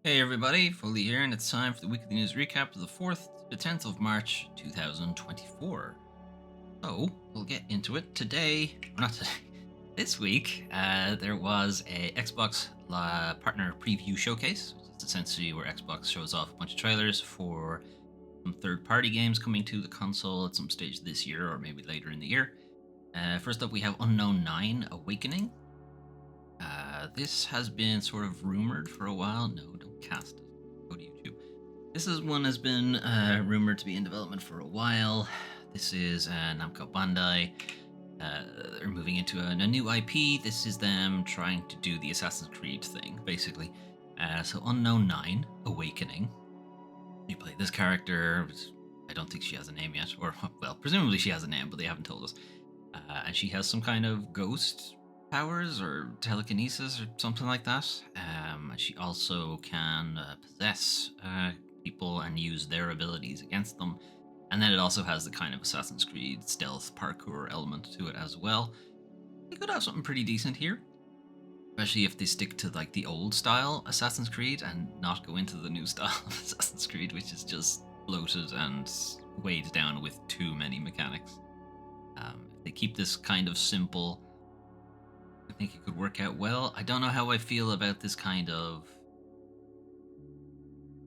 Hey everybody, Foley here, and it's time for the weekly news recap of the 4th to the 10th of March 2024. So, we'll get into it. Today, or not today, this week, there was a Xbox partner preview showcase, which is essentially where Xbox shows off a bunch of trailers for some third-party games coming to the console at some stage this year or maybe later in the year. First up, we have Unknown 9 Awakening. This has been sort of rumored for a while. No, don't cast it. Go to YouTube. This is one has been rumored to be in development for a while. This is Namco Bandai. They're moving into a new IP. This is them trying to do the Assassin's Creed thing, basically. So Unknown 9 Awakening. You play this character. I don't think she has a name yet, or well, presumably she has a name, but they haven't told us. And she has some kind of ghost powers or telekinesis or something like that. And she also can possess people and use their abilities against them. And then it also has the kind of Assassin's Creed stealth parkour element to it as well. You could have something pretty decent here, especially if they stick to like the old style Assassin's Creed and not go into the new style of Assassin's Creed, which is just bloated and weighed down with too many mechanics. If they keep this kind of simple, I think it could work out well. I don't know how I feel about this kind of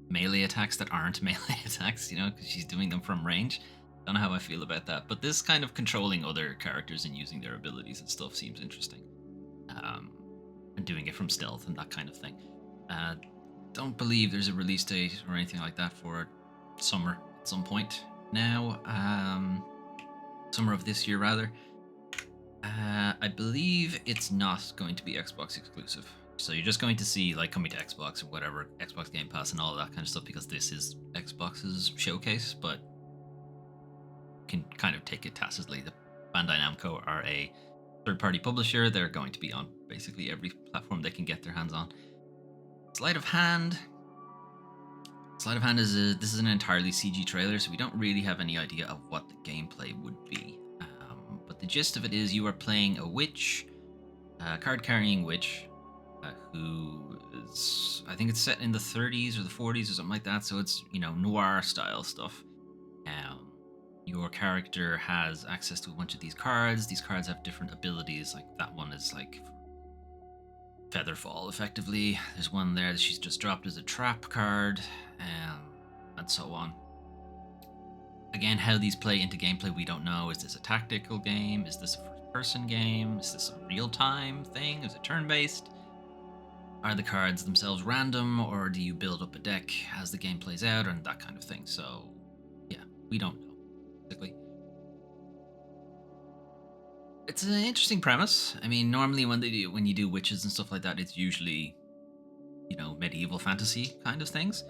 melee attacks that aren't melee attacks, because she's doing them from range. Don't know how I feel about that. But this kind of controlling other characters and using their abilities and stuff seems interesting. And doing it from stealth and that kind of thing. Don't believe there's a release date or anything like that for summer at some point now. Summer of this year, rather. I believe it's not going to be Xbox exclusive. So you're just going to see like coming to Xbox or whatever, Xbox Game Pass and all of that kind of stuff because this is Xbox's showcase, but can kind of take it tacitly. The Bandai Namco are a third-party publisher. They're going to be on basically every platform they can get their hands on. Sleight of Hand. Sleight of Hand this is an entirely CG trailer, so we don't really have any idea of what the gameplay would be. But the gist of it is you are playing a witch, a card-carrying witch, who is, I think it's set in the 30s or the 40s or something like that, so it's, noir style stuff. Your character has access to a bunch of these cards. These cards have different abilities, like that one is like Featherfall, effectively. There's one there that she's just dropped as a trap card, and so on. Again, how these play into gameplay, we don't know. Is this a tactical game? Is this a first-person game? Is this a real-time thing? Is it turn-based? Are the cards themselves random, or do you build up a deck as the game plays out, and that kind of thing? So, yeah, we don't know, basically. It's an interesting premise. I mean, normally when you do witches and stuff like that, it's usually, medieval fantasy kind of things.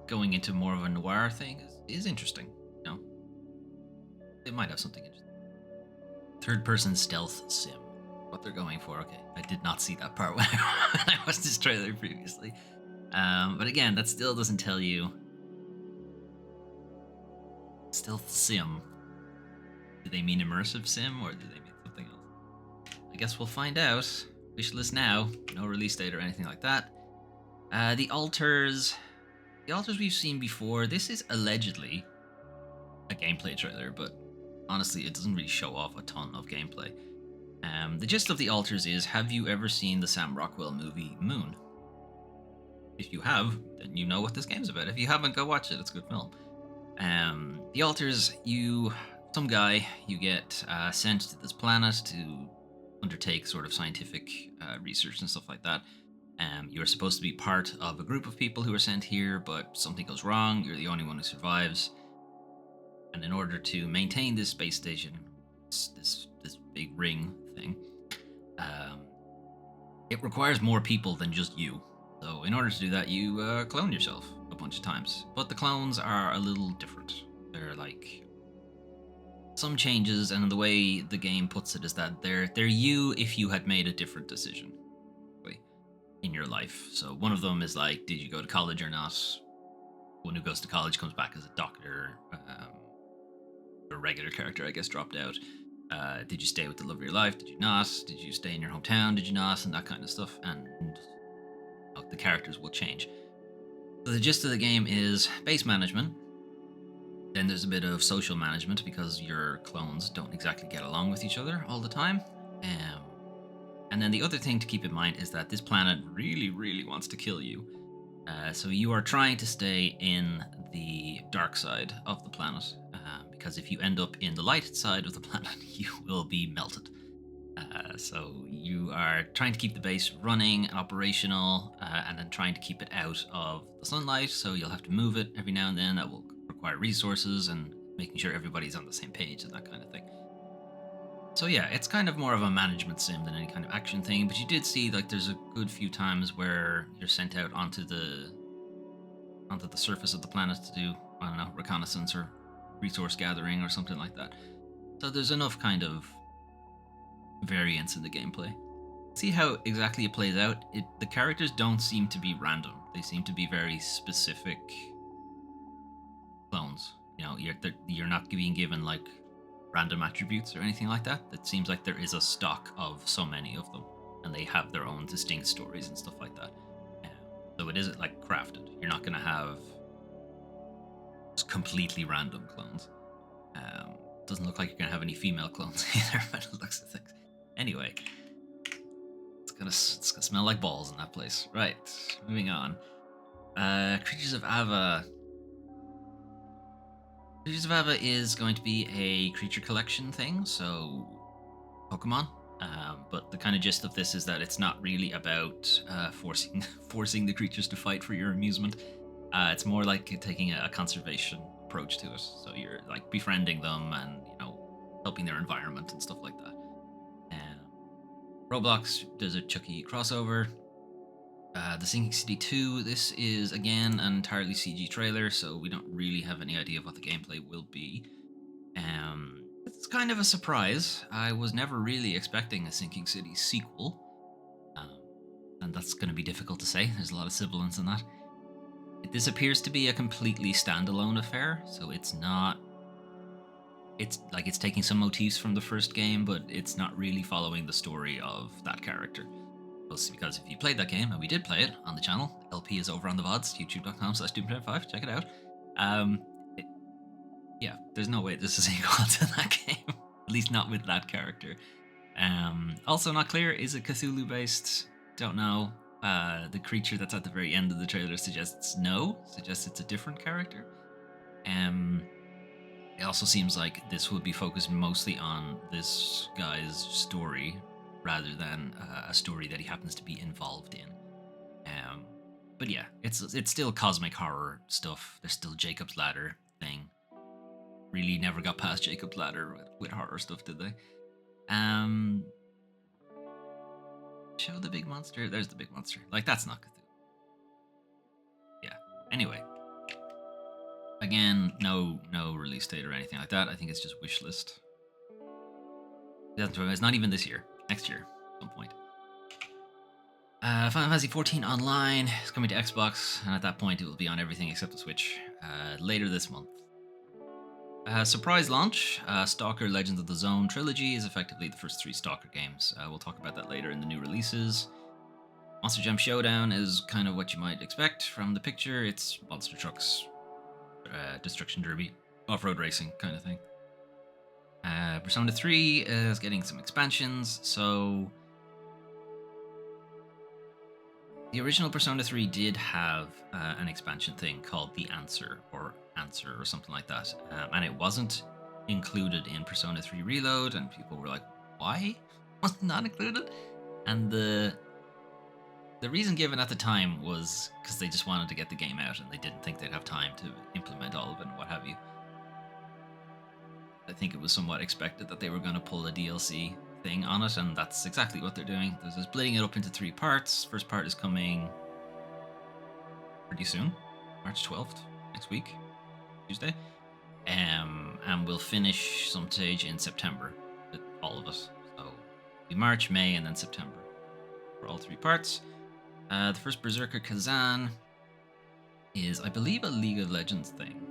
Going into more of a noir thing is interesting. It might have something interesting. Third-person stealth sim. What they're going for. Okay, I did not see that part when I watched this trailer previously. But again, that still doesn't tell you. Stealth sim. Do they mean immersive sim or do they mean something else? I guess we'll find out. Wish list now. No release date or anything like that. The altars. The altars we've seen before. This is allegedly a gameplay trailer, but honestly, it doesn't really show off a ton of gameplay. The gist of the altars is, have you ever seen the Sam Rockwell movie Moon? If you have, then you know what this game's about. If you haven't, go watch it. It's a good film. The altars, you get sent to this planet to undertake sort of scientific research and stuff like that. You are supposed to be part of a group of people who are sent here, but something goes wrong. You're the only one who survives. And in order to maintain this space station, this big ring thing, it requires more people than just you. So in order to do that, you clone yourself a bunch of times. But the clones are a little different. They're like some changes, and the way the game puts it is that they're you if you had made a different decision in your life. So one of them is like, did you go to college or not? One who goes to college comes back as a doctor. A regular character, I guess, dropped out. Did you stay with the love of your life? Did you not? Did you stay in your hometown? Did you not? And that kind of stuff. And the characters will change. So the gist of the game is base management. Then there's a bit of social management because your clones don't exactly get along with each other all the time. Um, and then the other thing to keep in mind is that this planet really, really wants to kill you. So you are trying to stay in the dark side of the planet, because if you end up in the light side of the planet, you will be melted. So you are trying to keep the base running and operational, and then trying to keep it out of the sunlight. So you'll have to move it every now and then. That will require resources and making sure everybody's on the same page and that kind of thing. So yeah, it's kind of more of a management sim than any kind of action thing. But you did see like there's a good few times where you're sent out onto the surface of the planet to do, I don't know, reconnaissance or resource gathering or something like that. So there's enough kind of variance in the gameplay. See how exactly it plays out. The characters don't seem to be random. They seem to be very specific clones. You know, you're not being given like random attributes or anything like that. It seems like there is a stock of so many of them, and they have their own distinct stories and stuff like that. So it isn't like crafted. You're not going to have just completely random clones. Doesn't look like you're going to have any female clones either, by the looks of things. Anyway, it's gonna smell like balls in that place. Right, moving on. Creatures of Ava. Creatures of Ava is going to be a creature collection thing, so Pokemon. But the kind of gist of this is that it's not really about forcing the creatures to fight for your amusement. It's more like taking a conservation approach to it. So you're like befriending them and helping their environment and stuff like that. Roblox does a Chucky crossover. The Sinking City 2, this is again an entirely CG trailer, so we don't really have any idea of what the gameplay will be. It's kind of a surprise. I was never really expecting a Sinking City sequel, and that's going to be difficult to say. There's a lot of sibilance in that. This appears to be a completely standalone affair, so it's not. It's like it's taking some motifs from the first game, but it's not really following the story of that character. Mostly because if you played that game, and we did play it on the channel, LP is over on the VODs, youtube.com/Doom5, check it out. Yeah, there's no way this is equal to that game, at least not with that character. Also not clear, is it Cthulhu based? Don't know. The creature that's at the very end of the trailer suggests it's a different character. It also seems like this would be focused mostly on this guy's story rather than a story that he happens to be involved in. But yeah, it's still cosmic horror stuff. There's still Jacob's Ladder thing. Really never got past Jacob's Ladder with horror stuff, did they? Show the big monster. There's the big monster. Like, that's not Cthulhu. Yeah. Anyway. Again, no release date or anything like that. I think it's just wish list. It's not even this year. Next year, at some point. Final Fantasy XIV Online is coming to Xbox, and at that point it will be on everything except the Switch later this month. Surprise launch, Stalker Legends of the Zone trilogy is effectively the first 3 Stalker games. We'll talk about that later in the new releases. Monster Jam Showdown is kind of what you might expect from the picture. It's monster trucks, destruction derby, off-road racing kind of thing. Persona 3 is getting some expansions, so the original Persona 3 did have an expansion thing called The Answer or something like that, and it wasn't included in Persona 3 Reload, and people were like, why was it not included? And the reason given at the time was because they just wanted to get the game out and they didn't think they'd have time to implement all of it and what have you. I think it was somewhat expected that they were going to pull a DLC thing on it, and that's exactly what they're doing. They're splitting it up into 3 parts. First part is coming pretty soon, March 12th, next week, Tuesday. And we'll finish some stage in September, with all of us. So it'll be March, May, and then September for all 3 parts. The first Berserker Kazan is, I believe, a League of Legends thing.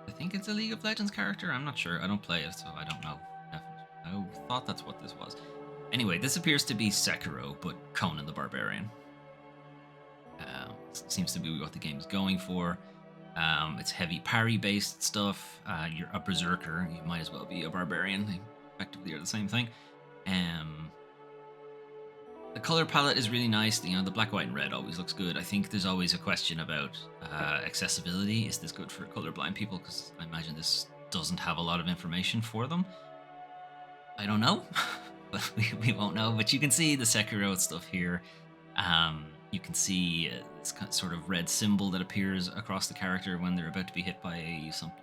I think it's a League of Legends character. I'm not sure. I don't play it, so I don't know. Definitely. I thought that's what this was. Anyway, this appears to be Sekiro, but Conan the Barbarian. Seems to be what the game's going for. It's heavy parry-based stuff. You're a berserker. You might as well be a barbarian. They effectively are the same thing. The color palette is really nice. You know, the black, white, and red always looks good. I think there's always a question about accessibility. Is this good for colorblind people? Because I imagine this doesn't have a lot of information for them. I don't know. But we won't know. But you can see the Sekiro stuff here. You can see this sort of red symbol that appears across the character when they're about to be hit by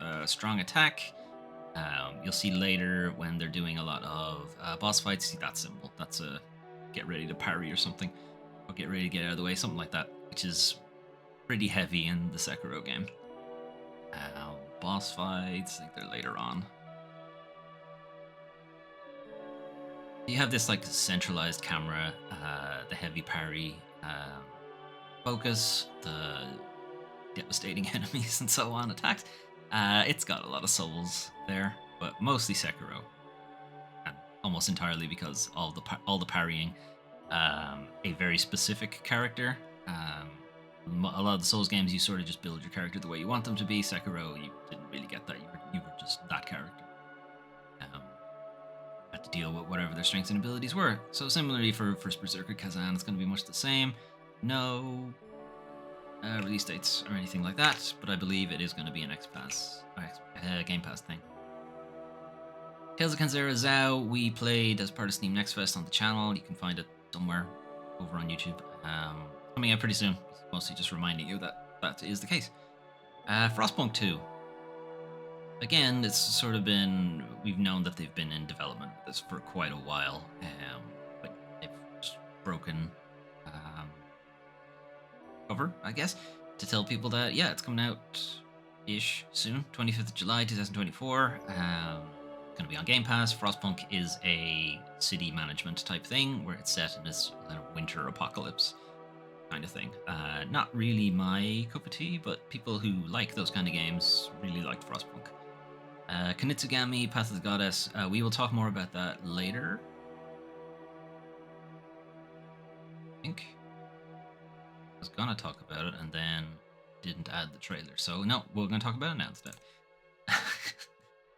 a strong attack. You'll see later when they're doing a lot of boss fights, see that symbol. That's a get ready to parry or something, or get ready to get out of the way, something like that, which is pretty heavy in the Sekiro game. Boss fights, I think they're later on. You have this like centralized camera, the heavy parry, focus, the devastating enemies and so on, attacks. It's got a lot of souls there, but mostly Sekiro, and almost entirely because all the parrying. A very specific character. A lot of the Souls games, you sort of just build your character the way you want them to be. Sekiro, you didn't really get that. You were just that character. Had to deal with whatever their strengths and abilities were. So similarly for First Berserker Kazan, it's going to be much the same. No release dates or anything like that, but I believe it is going to be an Game Pass thing. Tales of Kenzera Zao, we played as part of Steam Next Fest on the channel. You can find it somewhere over on YouTube. Coming out pretty soon. Mostly just reminding you that is the case. Frostpunk 2. Again, it's sort of been... We've known that they've been in development with this for quite a while. But they've just broken cover, I guess, to tell people that, yeah, it's coming out-ish soon. 25th of July, 2024. Going to be on Game Pass. Frostpunk is a city management type thing where it's set in this winter apocalypse kind of thing. Not really my cup of tea, but people who like those kind of games really liked Frostpunk. Kunitsugami, Path of the Goddess. We will talk more about that later. I think I was gonna talk about it and then didn't add the trailer. So no, we're gonna talk about it now instead.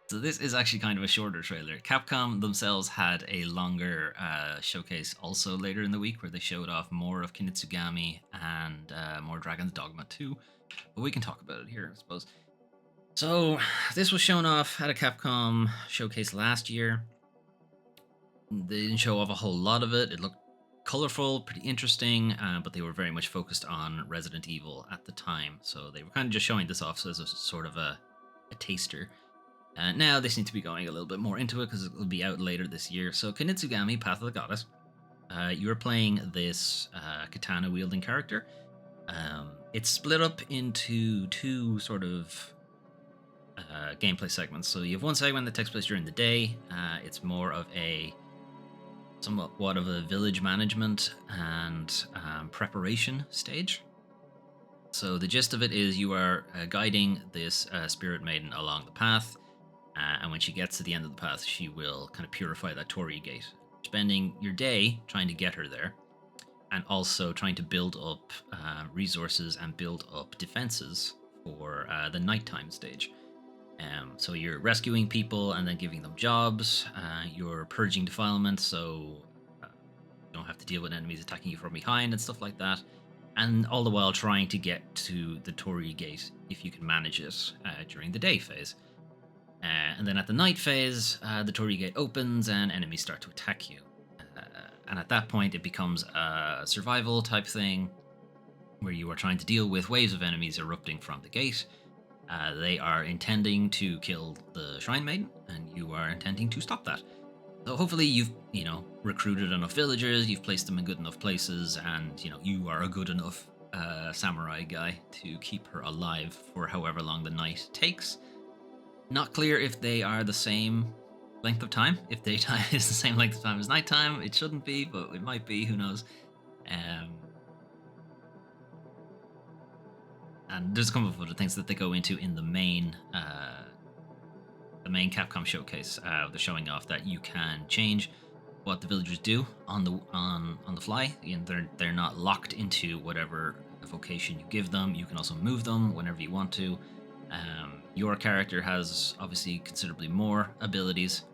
So this is actually kind of a shorter trailer. Capcom themselves had a longer showcase also later in the week where they showed off more of Kunitsugami and more Dragon's Dogma 2. But we can talk about it here, I suppose. So this was shown off at a Capcom showcase last year. They didn't show off a whole lot of it. It looked colorful, pretty interesting, but they were very much focused on Resident Evil at the time. So they were kind of just showing this off as a sort of a taster. Now they seem to be going a little bit more into it because it will be out later this year. So Kunitsugami, Path of the Goddess. You're playing this katana-wielding character. It's split up into two sort of gameplay segments. So you have one segment that takes place during the day. It's more of a somewhat of a village management and preparation stage. So the gist of it is you are guiding this spirit maiden along the path. And when she gets to the end of the path, she will kind of purify that Torii Gate, spending your day trying to get her there, and also trying to build up resources and build up defenses for the nighttime stage. So you're rescuing people and then giving them jobs. You're purging defilement, so you don't have to deal with enemies attacking you from behind and stuff like that. And all the while trying to get to the Torii Gate if you can manage it during the day phase. And then at the night phase, the Torii Gate opens and enemies start to attack you. And at that point, it becomes a survival type thing where you are trying to deal with waves of enemies erupting from the gate. They are intending to kill the Shrine Maiden, and you are intending to stop that. So hopefully you've, recruited enough villagers, you've placed them in good enough places, and, you are a good enough samurai guy to keep her alive for however long the night takes. Not clear if they are the same length of time. If daytime is the same length of time as nighttime, it shouldn't be, but it might be, who knows. And there's a couple of other things that they go into in the main the main Capcom showcase. They're showing off that you can change what the villagers do on the fly. And they're not locked into whatever vocation you give them. You can also move them whenever you want to. Your character has obviously considerably more abilities.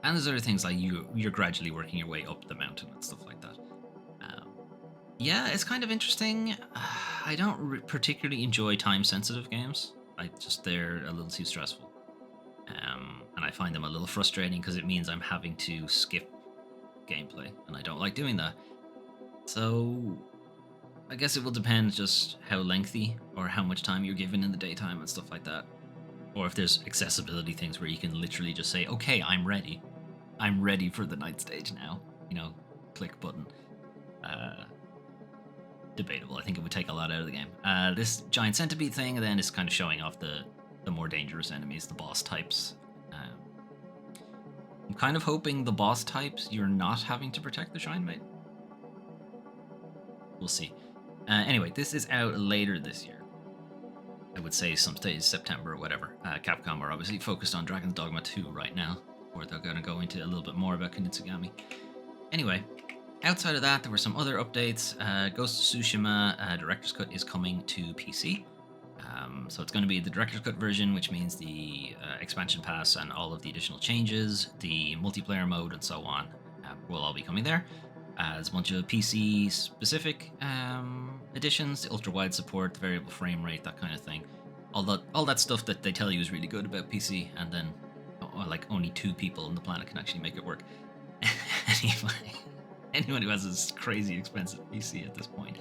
And there's other things like you're gradually working your way up the mountain and stuff like that. Yeah, it's kind of interesting. I don't particularly enjoy time-sensitive games. They're a little too stressful, and I find them a little frustrating because it means I'm having to skip gameplay, and I don't like doing that. So, I guess it will depend just how lengthy or how much time you're given in the daytime and stuff like that, or if there's accessibility things where you can literally just say, "Okay, I'm ready. I'm ready for the night stage now." Click button. Debatable. I think it would take a lot out of the game. This giant centipede thing then is kind of showing off the more dangerous enemies, the boss types. I'm kind of hoping the boss types you're not having to protect the Shrine Mate. We'll see. Anyway, this is out later this year. I would say some stage September or whatever. Capcom are obviously focused on Dragon's Dogma 2 right now, where they're going to go into a little bit more about Kunitsugami. Anyway, outside of that, there were some other updates. Ghost of Tsushima Director's Cut is coming to PC. So it's going to be the Director's Cut version, which means the expansion pass and all of the additional changes, the multiplayer mode, and so on will all be coming there. There's a bunch of PC-specific additions, the ultra-wide support, the variable frame rate, that kind of thing. All that stuff that they tell you is really good about PC, and then like only 2 people on the planet can actually make it work. Anyway, anyone who has this crazy expensive PC at this point.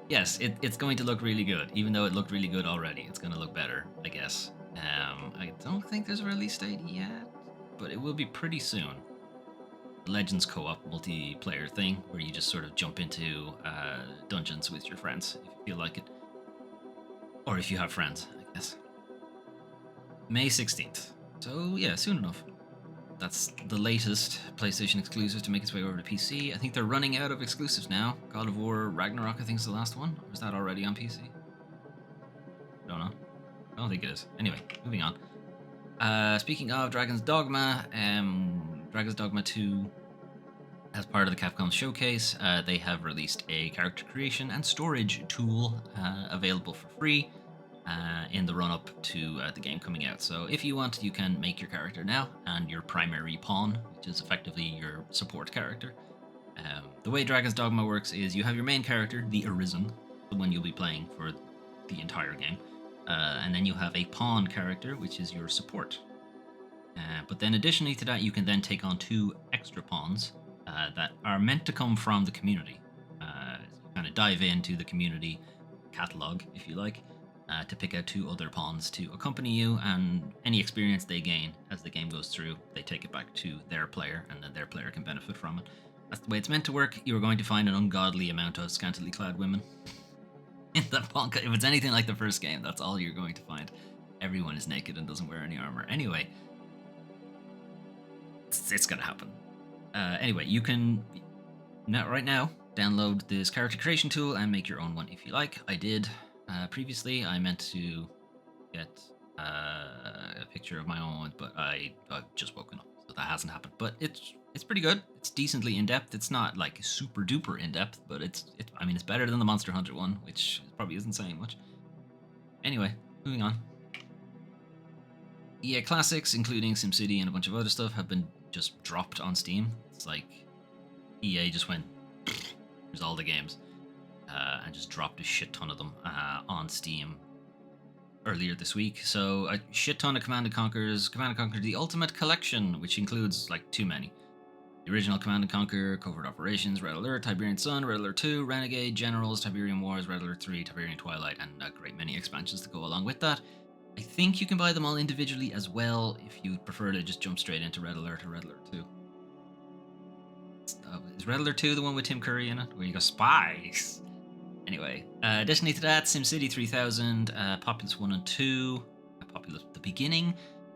Yes, it's going to look really good. Even though it looked really good already, it's going to look better, I guess. I don't think there's a release date yet, but it will be pretty soon. Legends co-op multiplayer thing where you just sort of jump into dungeons with your friends if you feel like it. Or if you have friends, I guess. May 16th. So yeah, soon enough. That's the latest PlayStation exclusive to make its way over to PC. I think they're running out of exclusives now. God of War Ragnarok, I think, is the last one. Or is that already on PC? Don't know. I don't think it is. Anyway, moving on. Speaking of Dragon's Dogma, Dragon's Dogma 2, as part of the Capcom showcase, they have released a character creation and storage tool available for free in the run-up to the game coming out. So if you want, you can make your character now and your primary pawn, which is effectively your support character. The way Dragon's Dogma works is you have your main character, the Arisen, the one you'll be playing for the entire game, and then you have a pawn character, which is your support. But then additionally to that, you can then take on 2 extra pawns that are meant to come from the community. You kind of dive into the community catalog, if you like, to pick out 2 other pawns to accompany you, and any experience they gain as the game goes through, they take it back to their player, and then their player can benefit from it. That's the way it's meant to work. You are going to find an ungodly amount of scantily clad women in that pawn. If it's anything like the first game, that's all you're going to find. Everyone is naked and doesn't wear any armor. Anyway, it's gonna happen. Anyway, you can right now download this character creation tool and make your own one if you like. I did. Previously, I meant to get a picture of my own one, but I've just woken up, so that hasn't happened. But it's pretty good. It's decently in depth. It's not like super duper in depth, but it's better than the Monster Hunter one, which probably isn't saying much. Anyway, moving on. EA Classics, including SimCity and a bunch of other stuff, have been just dropped on Steam. It's like EA just went, here's all the games. And just dropped a shit ton of them on Steam earlier this week. So a shit ton of Command & Conquer's Command & Conquer The Ultimate Collection, which includes like too many. The original Command & Conquer, Covert Operations, Red Alert, Tiberian Sun, Red Alert 2, Renegade, Generals, Tiberian Wars, Red Alert 3, Tiberian Twilight, and a great many expansions to go along with that. I think you can buy them all individually as well if you prefer to just jump straight into Red Alert or Red Alert 2. Is Red Alert 2 the one with Tim Curry in it, where you go spies? Anyway, additionally to that, SimCity 3000, Populous 1 and 2, Populous the Beginning,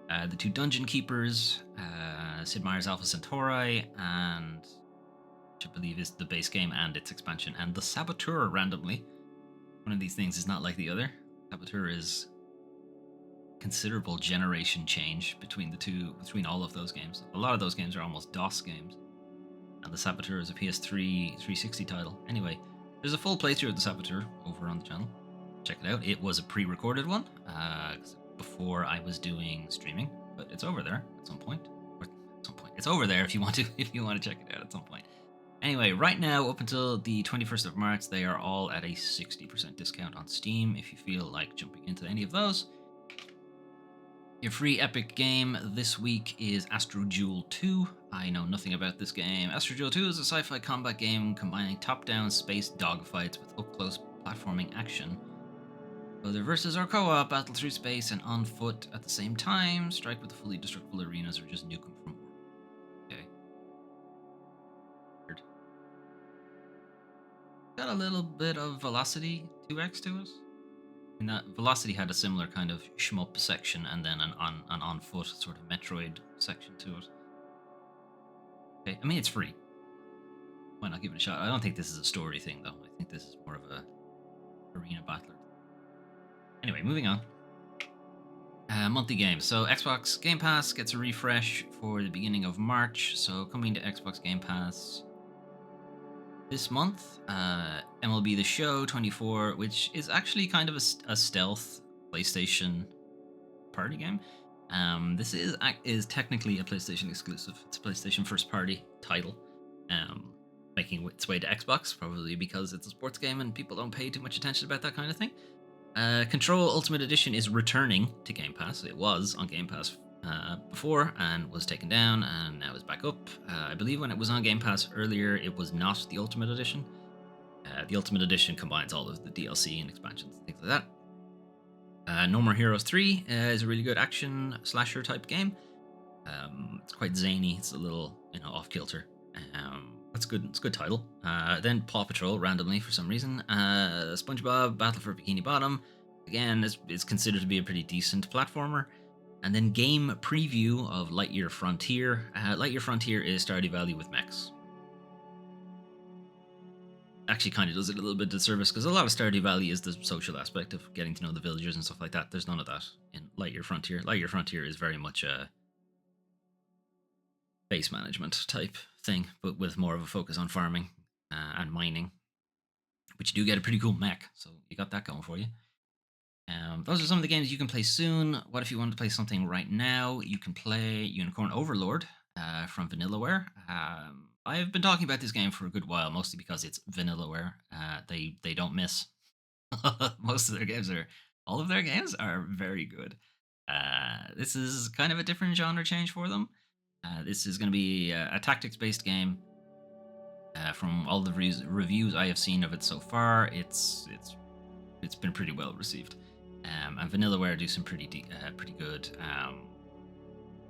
the 2 Dungeon Keepers, Sid Meier's Alpha Centauri, and which I believe is the base game and its expansion, and the Saboteur randomly. One of these things is not like the other. Saboteur is considerable generation change between all of those games. A lot of those games are almost DOS games, and the Saboteur is a PS3 360 title. Anyway, there's a full playthrough of the Saboteur over on the channel. Check it out. It was a pre-recorded one before I was doing streaming, but it's over there at some point. It's over there if you want to check it out at some point. Anyway, right now up until the 21st of March, they are all at a 60% discount on Steam. If you feel like jumping into any of those, your free Epic game this week is Astro Duel 2. I know nothing about this game. Astro Duel 2 is a sci-fi combat game combining top-down space dogfights with up-close platforming action. Whether versus or co-op, battle through space and on foot at the same time, strike with the fully destructible arenas, or just nuke them from orbit. Okay. Weird. Got a little bit of Velocity 2X to it. I mean, that Velocity had a similar kind of shmup section and then an on-foot sort of Metroid section to it. Okay, I mean, it's free. Why not give it a shot? I don't think this is a story thing, though. I think this is more of a arena battler. Anyway, moving on. Monthly games. So Xbox Game Pass gets a refresh for the beginning of March. So coming to Xbox Game Pass this month, MLB The Show 24, which is actually kind of a stealth PlayStation party game. This is technically a PlayStation exclusive. It's a PlayStation first party title, making its way to Xbox, probably because it's a sports game and people don't pay too much attention about that kind of thing. Control Ultimate Edition is returning to Game Pass. It was on Game Pass before and was taken down, and now is back up. I believe when it was on Game Pass earlier, it was not the Ultimate Edition. The Ultimate Edition combines all of the DLC and expansions and things like that. No More Heroes 3 is a really good action slasher type game. It's quite zany. It's a little, off-kilter. It's good. It's a good title. Then Paw Patrol, randomly for some reason. SpongeBob Battle for Bikini Bottom, again, is considered to be a pretty decent platformer. And then game preview of Lightyear Frontier. Lightyear Frontier is Stardew Valley with mechs. Actually, kind of does it a little bit disservice because a lot of Stardew Valley is the social aspect of getting to know the villagers and stuff like that. There's none of that in Lightyear Frontier. Lightyear Frontier is very much a base management type thing, but with more of a focus on farming and mining, which you do get a pretty cool mech, so you got that going for you. Those are some of the games you can play soon. What if you want to play something right now? You can play Unicorn Overlord from Vanillaware. I've been talking about this game for a good while, mostly because it's Vanillaware. They don't miss. All of their games are very good. This is kind of a different genre change for them. This is going to be a tactics-based game. From all the reviews I have seen of it so far, it's been pretty well received. And Vanillaware do some pretty good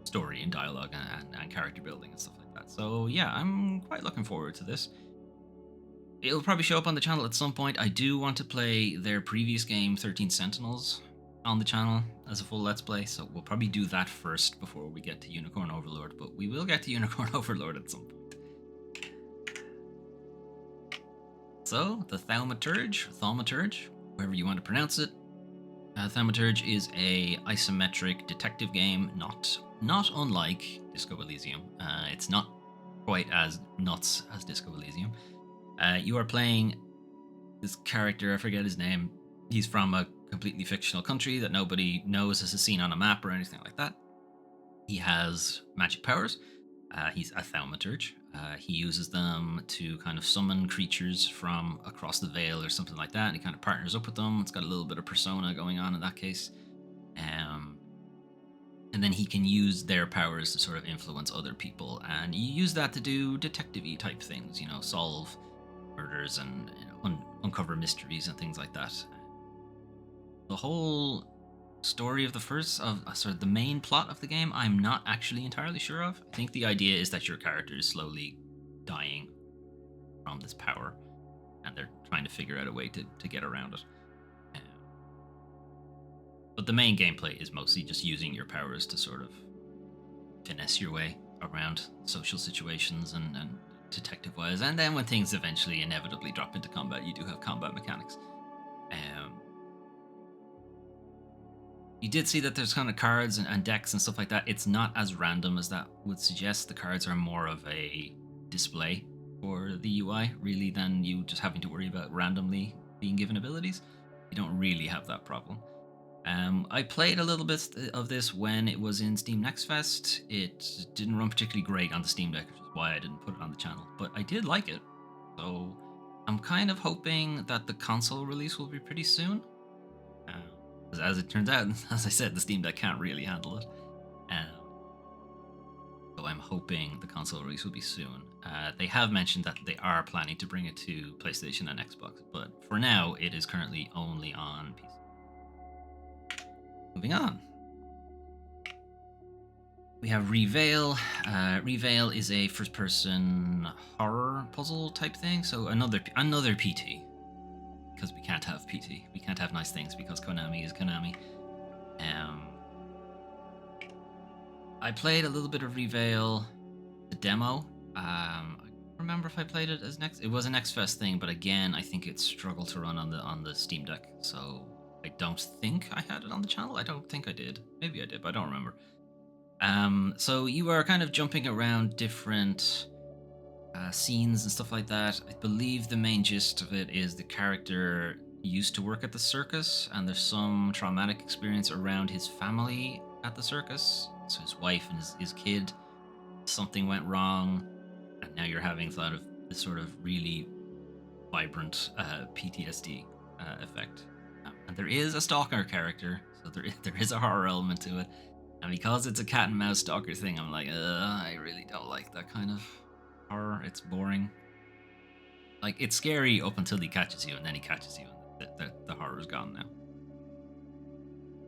story and dialogue and character building and stuff like that. So yeah, I'm quite looking forward to this. It'll probably show up on the channel at some point. I do want to play their previous game, 13 Sentinels, on the channel as a full Let's Play, so we'll probably do that first before we get to Unicorn Overlord, but we will get to Unicorn Overlord at some point. So, the Thaumaturge, however you want to pronounce it. Thaumaturge is a isometric detective game, not unlike Disco Elysium. It's not quite as nuts as Disco Elysium. You are playing this character, I forget his name. He's from a completely fictional country that nobody knows as a scene on a map or anything like that. He has magic powers. He's a thaumaturge. He uses them to kind of summon creatures from across the veil or something like that, and he kind of partners up with them. It's got a little bit of persona going on in that case. And then he can use their powers to sort of influence other people, and you use that to do detective-y type things, solve murders and uncover mysteries and things like that. The whole story of the main plot of the game, I'm not actually entirely sure of. I think the idea is that your character is slowly dying from this power, and they're trying to figure out a way to get around it. But the main gameplay is mostly just using your powers to sort of finesse your way around social situations and detective-wise. And then when things eventually inevitably drop into combat, you do have combat mechanics. You did see that there's kind of cards and decks and stuff like that. It's not as random as that would suggest. The cards are more of a display for the UI, really, than you just having to worry about randomly being given abilities. You don't really have that problem. I played a little bit of this when it was in Steam Next Fest. It didn't run particularly great on the Steam Deck, which is why I didn't put it on the channel. But I did like it, so I'm kind of hoping that the console release will be pretty soon. As it turns out, as I said, the Steam Deck can't really handle it. So I'm hoping the console release will be soon. They have mentioned that they are planning to bring it to PlayStation and Xbox, but for now, it is currently only on PC. Moving on. We have Reveal. Reveal is a first-person horror puzzle type thing, so another PT. Because we can't have PT. We can't have nice things because Konami is Konami. I played a little bit of Reveal, the demo. I don't remember if I played it as Next. It was a Next Fest thing, but again, I think it struggled to run on the Steam Deck. So I don't think I had it on the channel. I don't think I did. Maybe I did, but I don't remember. So you are kind of jumping around different scenes and stuff like that. I believe the main gist of it is the character used to work at the circus, and there's some traumatic experience around his family at the circus. So his wife and his kid, something went wrong, and now you're having this sort of really vibrant PTSD effect. And there is a stalker character, so there is a horror element to it. And because it's a cat and mouse stalker thing, I'm like, I really don't like that kind of horror. It's boring. Like, it's scary up until he catches you, and then he catches you, and the horror's gone now.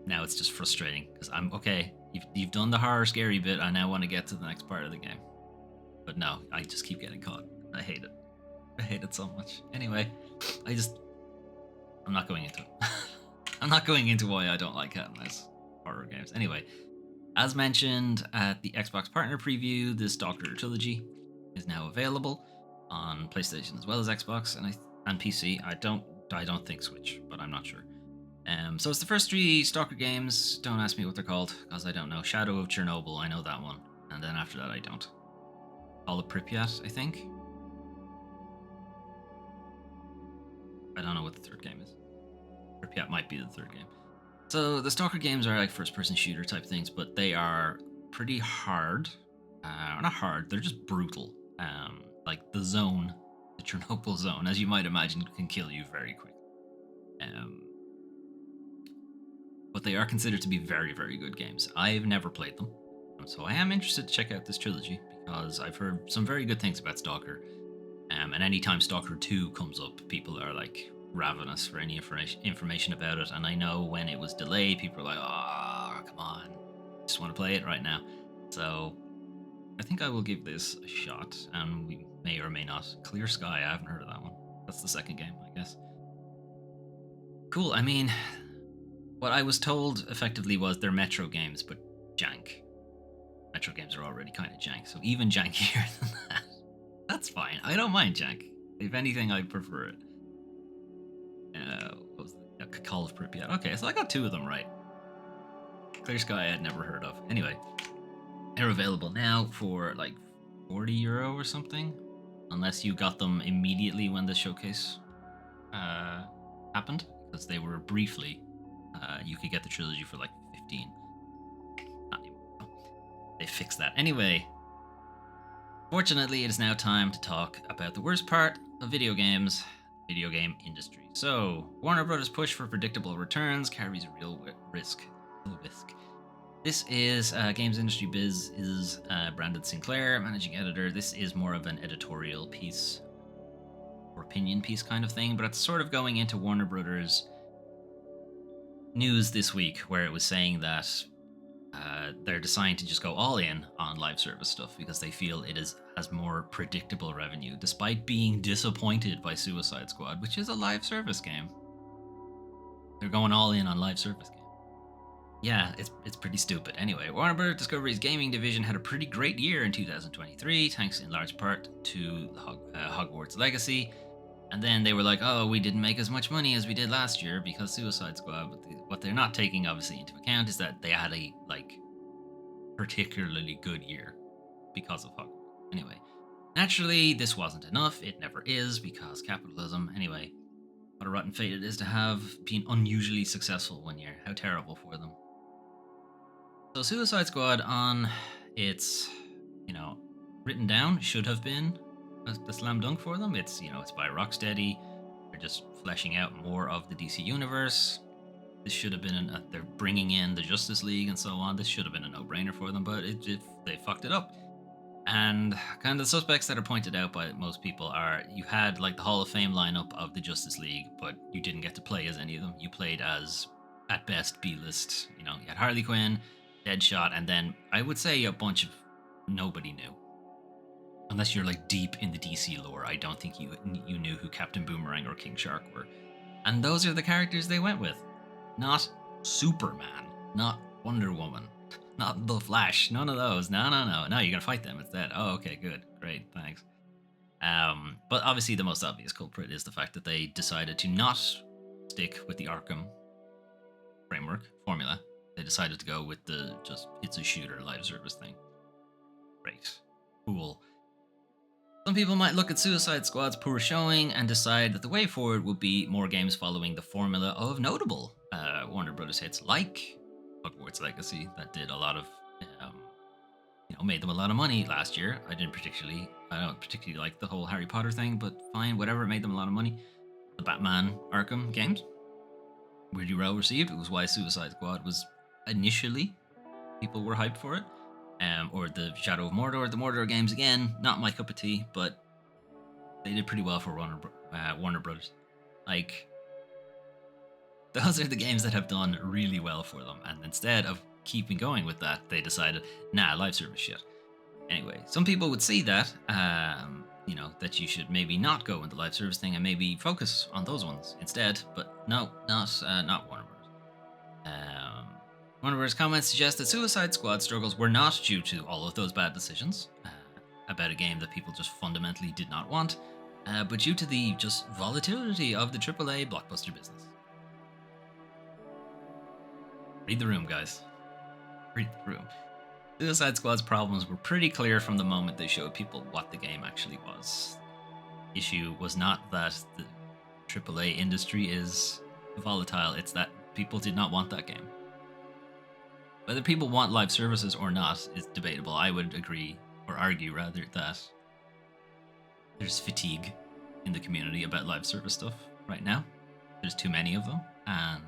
Now it's just frustrating, because I'm, okay, you've done the horror scary bit, I now want to get to the next part of the game. But no, I just keep getting caught. I hate it. I hate it so much. Anyway, I'm not going into it. I'm not going into why I don't like cat and mouse horror games. Anyway, as mentioned at the Xbox Partner Preview, this Stalker Trilogy is now available on PlayStation as well as Xbox and PC. I don't think Switch, but I'm not sure. So it's the first 3 Stalker games. Don't ask me what they're called, because I don't know. Shadow of Chernobyl, I know that one. And then after that, I don't. Call of Pripyat, I think. I don't know what the third game is. Pripyat might be the third game. So the Stalker games are like first-person shooter type things, but they are pretty hard. Not hard, they're just brutal. Like the zone, the Chernobyl zone, as you might imagine, can kill you very quickly. But they are considered to be very, very good games. I've never played them, so I am interested to check out this trilogy, because I've heard some very good things about Stalker. And anytime Stalker 2 comes up, people are like ravenous for any information about it. And I know when it was delayed, people were like, oh, come on, I just want to play it right now. So I think I will give this a shot, and we may or may not. Clear Sky, I haven't heard of that one. That's the second game, I guess. Cool, I mean, what I was told effectively was they're Metro games, but jank. Metro games are already kind of jank, so even jankier than that. That's fine. I don't mind jank. If anything, I prefer it. What was the Call of Pripyat? Okay, so I got 2 of them right. Clear Sky I had never heard of. Anyway, they're available now for like €40 or something, unless you got them immediately when the showcase happened, because they were briefly. You could get the trilogy for like 15. Not anymore. They fixed that. Anyway, fortunately, it is now time to talk about the worst part of video games, video game industry. So, Warner Brothers' push for predictable returns carries a real risk. This is Games Industry Biz is Brandon Sinclair, managing editor. This is more of an editorial piece or opinion piece kind of thing, but it's sort of going into Warner Brothers' news this week, where it was saying that they're deciding to just go all in on live service stuff because they feel it has more predictable revenue, despite being disappointed by Suicide Squad, which is a live service game. They're going all in on live service game. Yeah, it's pretty stupid. Anyway, Warner Bros. Discovery's gaming division had a pretty great year in 2023, thanks in large part to Hogwarts Legacy And then they were like, "Oh, we didn't make as much money as we did last year because Suicide Squad." But what they're not taking obviously into account is that they had a particularly good year because of Hogwarts. Anyway, naturally, this wasn't enough. It never is because capitalism. Anyway, what a rotten fate it is to have been unusually successful one year. How terrible for them. So Suicide Squad on its, written down should have been the slam dunk for them. It's by Rocksteady. They're just fleshing out more of the DC universe. This should have been they're bringing in the Justice League and so on. This should have been a no-brainer for them, but they fucked it up. And kind of the suspects that are pointed out by most people are you had like the Hall of Fame lineup of the Justice League, but you didn't get to play as any of them. You played as, at best, B-list. You had Harley Quinn, Deadshot, and then I would say a bunch of nobody knew. Unless you're like deep in the DC lore, I don't think you knew who Captain Boomerang or King Shark were. And those are the characters they went with. Not Superman, not Wonder Woman, not The Flash, none of those. No, you're gonna fight them instead. Oh, okay, good, great, thanks. But obviously the most obvious culprit is the fact that they decided to not stick with the Arkham framework formula. They decided to go with the just it's a shooter live service thing. Great, cool. Some people might look at Suicide Squad's poor showing and decide that the way forward would be more games following the formula of notable Warner Brothers hits like Hogwarts Legacy that did a lot of, made them a lot of money last year. I don't particularly like the whole Harry Potter thing, but fine, whatever, it made them a lot of money. The Batman Arkham games, weirdly well received. It was why Suicide Squad was initially, people were hyped for it. Or the Shadow of Mordor, the Mordor games, again, not my cup of tea, but they did pretty well for Warner Brothers. Like, those are the games that have done really well for them, and instead of keeping going with that, they decided, nah, live service shit. Anyway, some people would see that, that you should maybe not go in the live service thing and maybe focus on those ones instead, but no, not Warner Brothers. One of his comments suggests that Suicide Squad struggles were not due to all of those bad decisions about a game that people just fundamentally did not want, but due to the just volatility of the AAA blockbuster business. Read the room, guys. Read the room. Suicide Squad's problems were pretty clear from the moment they showed people what the game actually was. The issue was not that the AAA industry is volatile, it's that people did not want that game. Whether people want live services or not is debatable. I would agree, or argue rather, that there's fatigue in the community about live service stuff right now. There's too many of them, and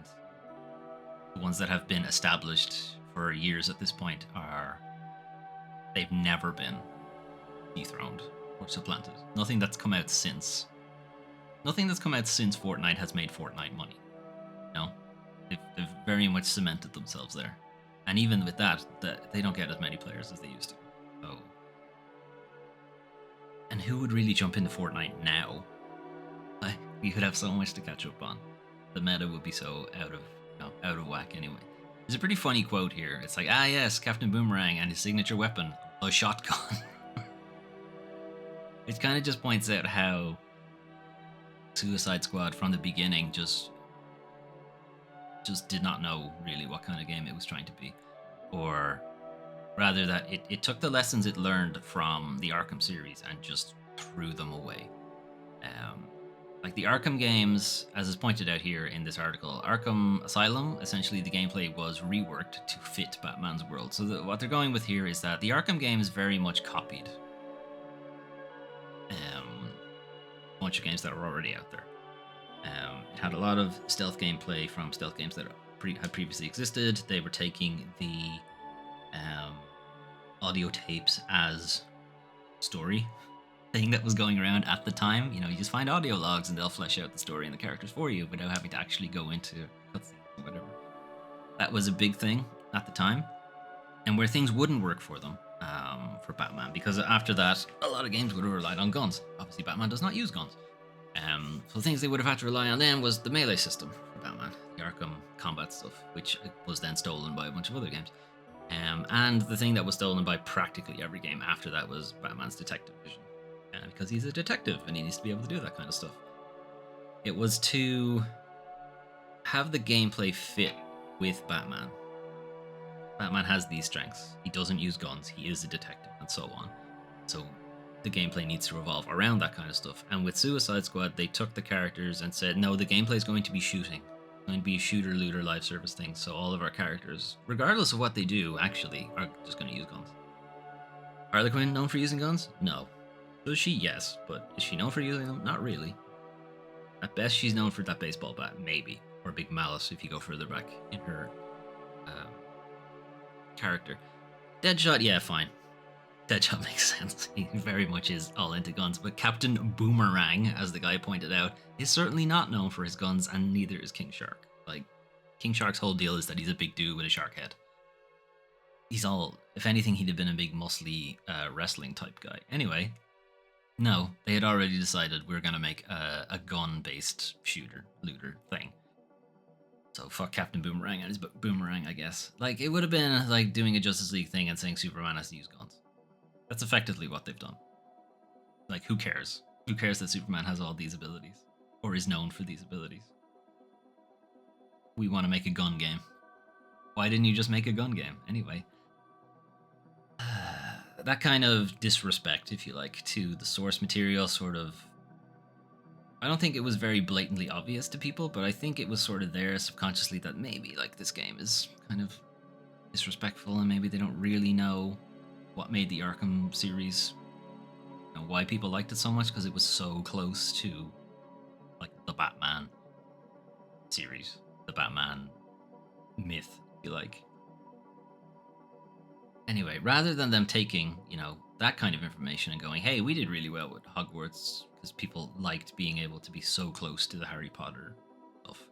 the ones that have been established for years at this point they've never been dethroned or supplanted. Nothing that's come out since Fortnite has made Fortnite money. They've very much cemented themselves there. And even with that, they don't get as many players as they used to. So, and who would really jump into Fortnite now? We could have so much to catch up on. The meta would be so out of whack anyway. There's a pretty funny quote here. It's like, yes, Captain Boomerang and his signature weapon, a shotgun. It kind of just points out how Suicide Squad from the beginning just did not know really what kind of game it was trying to be, or rather that it took the lessons it learned from the Arkham series and just threw them away. Like the Arkham games, as is pointed out here in this article, Arkham Asylum, essentially the gameplay was reworked to fit Batman's world. So what they're going with here is that the Arkham games very much copied a bunch of games that were already out there. It had a lot of stealth gameplay from stealth games that had previously existed. They were taking the audio tapes as story thing that was going around at the time. You just find audio logs and they'll flesh out the story and the characters for you without having to actually go into cutscenes or whatever. That was a big thing at the time, and where things wouldn't work for them for Batman, because after that, a lot of games would have relied on guns. Obviously, Batman does not use guns. So the things they would have had to rely on then was the melee system for Batman, the Arkham combat stuff, which was then stolen by a bunch of other games. And the thing that was stolen by practically every game after that was Batman's detective vision. Because he's a detective and he needs to be able to do that kind of stuff. It was to have the gameplay fit with Batman. Batman has these strengths. He doesn't use guns. He is a detective, and so on. So the gameplay needs to revolve around that kind of stuff. And with Suicide Squad, they took the characters and said, no, the gameplay is going to be shooting. It's going to be a shooter, looter, live service thing. So all of our characters, regardless of what they do, actually are just going to use guns. Harley Quinn known for using guns? No. Does she? Yes. But is she known for using them? Not really. At best, she's known for that baseball bat, maybe. Or Big Malice if you go further back in her character. Deadshot, yeah, fine. Deadshot makes sense. He very much is all into guns. But Captain Boomerang, as the guy pointed out, is certainly not known for his guns, and neither is King Shark. Like, King Shark's whole deal is that he's a big dude with a shark head. He's all, if anything, he'd have been a big muscly wrestling type guy. Anyway, no, they had already decided we are going to make a gun-based shooter, looter thing. So fuck Captain Boomerang and his boomerang, I guess. Like, it would have been like doing a Justice League thing and saying Superman has to use guns. That's effectively what they've done. Like, who cares? Who cares that Superman has all these abilities? Or is known for these abilities? We want to make a gun game. Why didn't you just make a gun game? Anyway. That kind of disrespect, if you like, to the source material sort of... I don't think it was very blatantly obvious to people, but I think it was sort of there subconsciously that maybe, like, this game is kind of disrespectful and maybe they don't really know what made the Arkham series, you know, why people liked it so much, because it was so close to, like, the Batman series, the Batman myth, if you like. Anyway, rather than them taking, you know, that kind of information and going, hey, we did really well with Hogwarts because people liked being able to be so close to the Harry Potter stuff.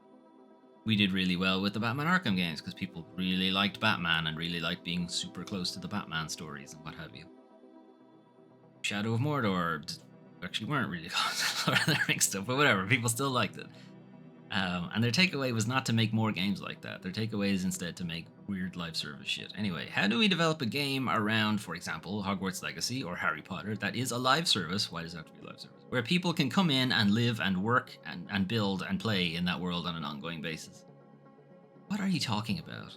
We did really well with the Batman Arkham games because people really liked Batman and really liked being super close to the Batman stories and what have you. Shadow of Mordor actually weren't really close to Lord of the Rings stuff, but whatever, people still liked it. And their takeaway was not to make more games like that. Their takeaway is instead to make weird live service shit. Anyway, how do we develop a game around, for example, Hogwarts Legacy or Harry Potter that is a live service? Why does it have to be a live service? Where people can come in and live and work and build and play in that world on an ongoing basis. What are you talking about?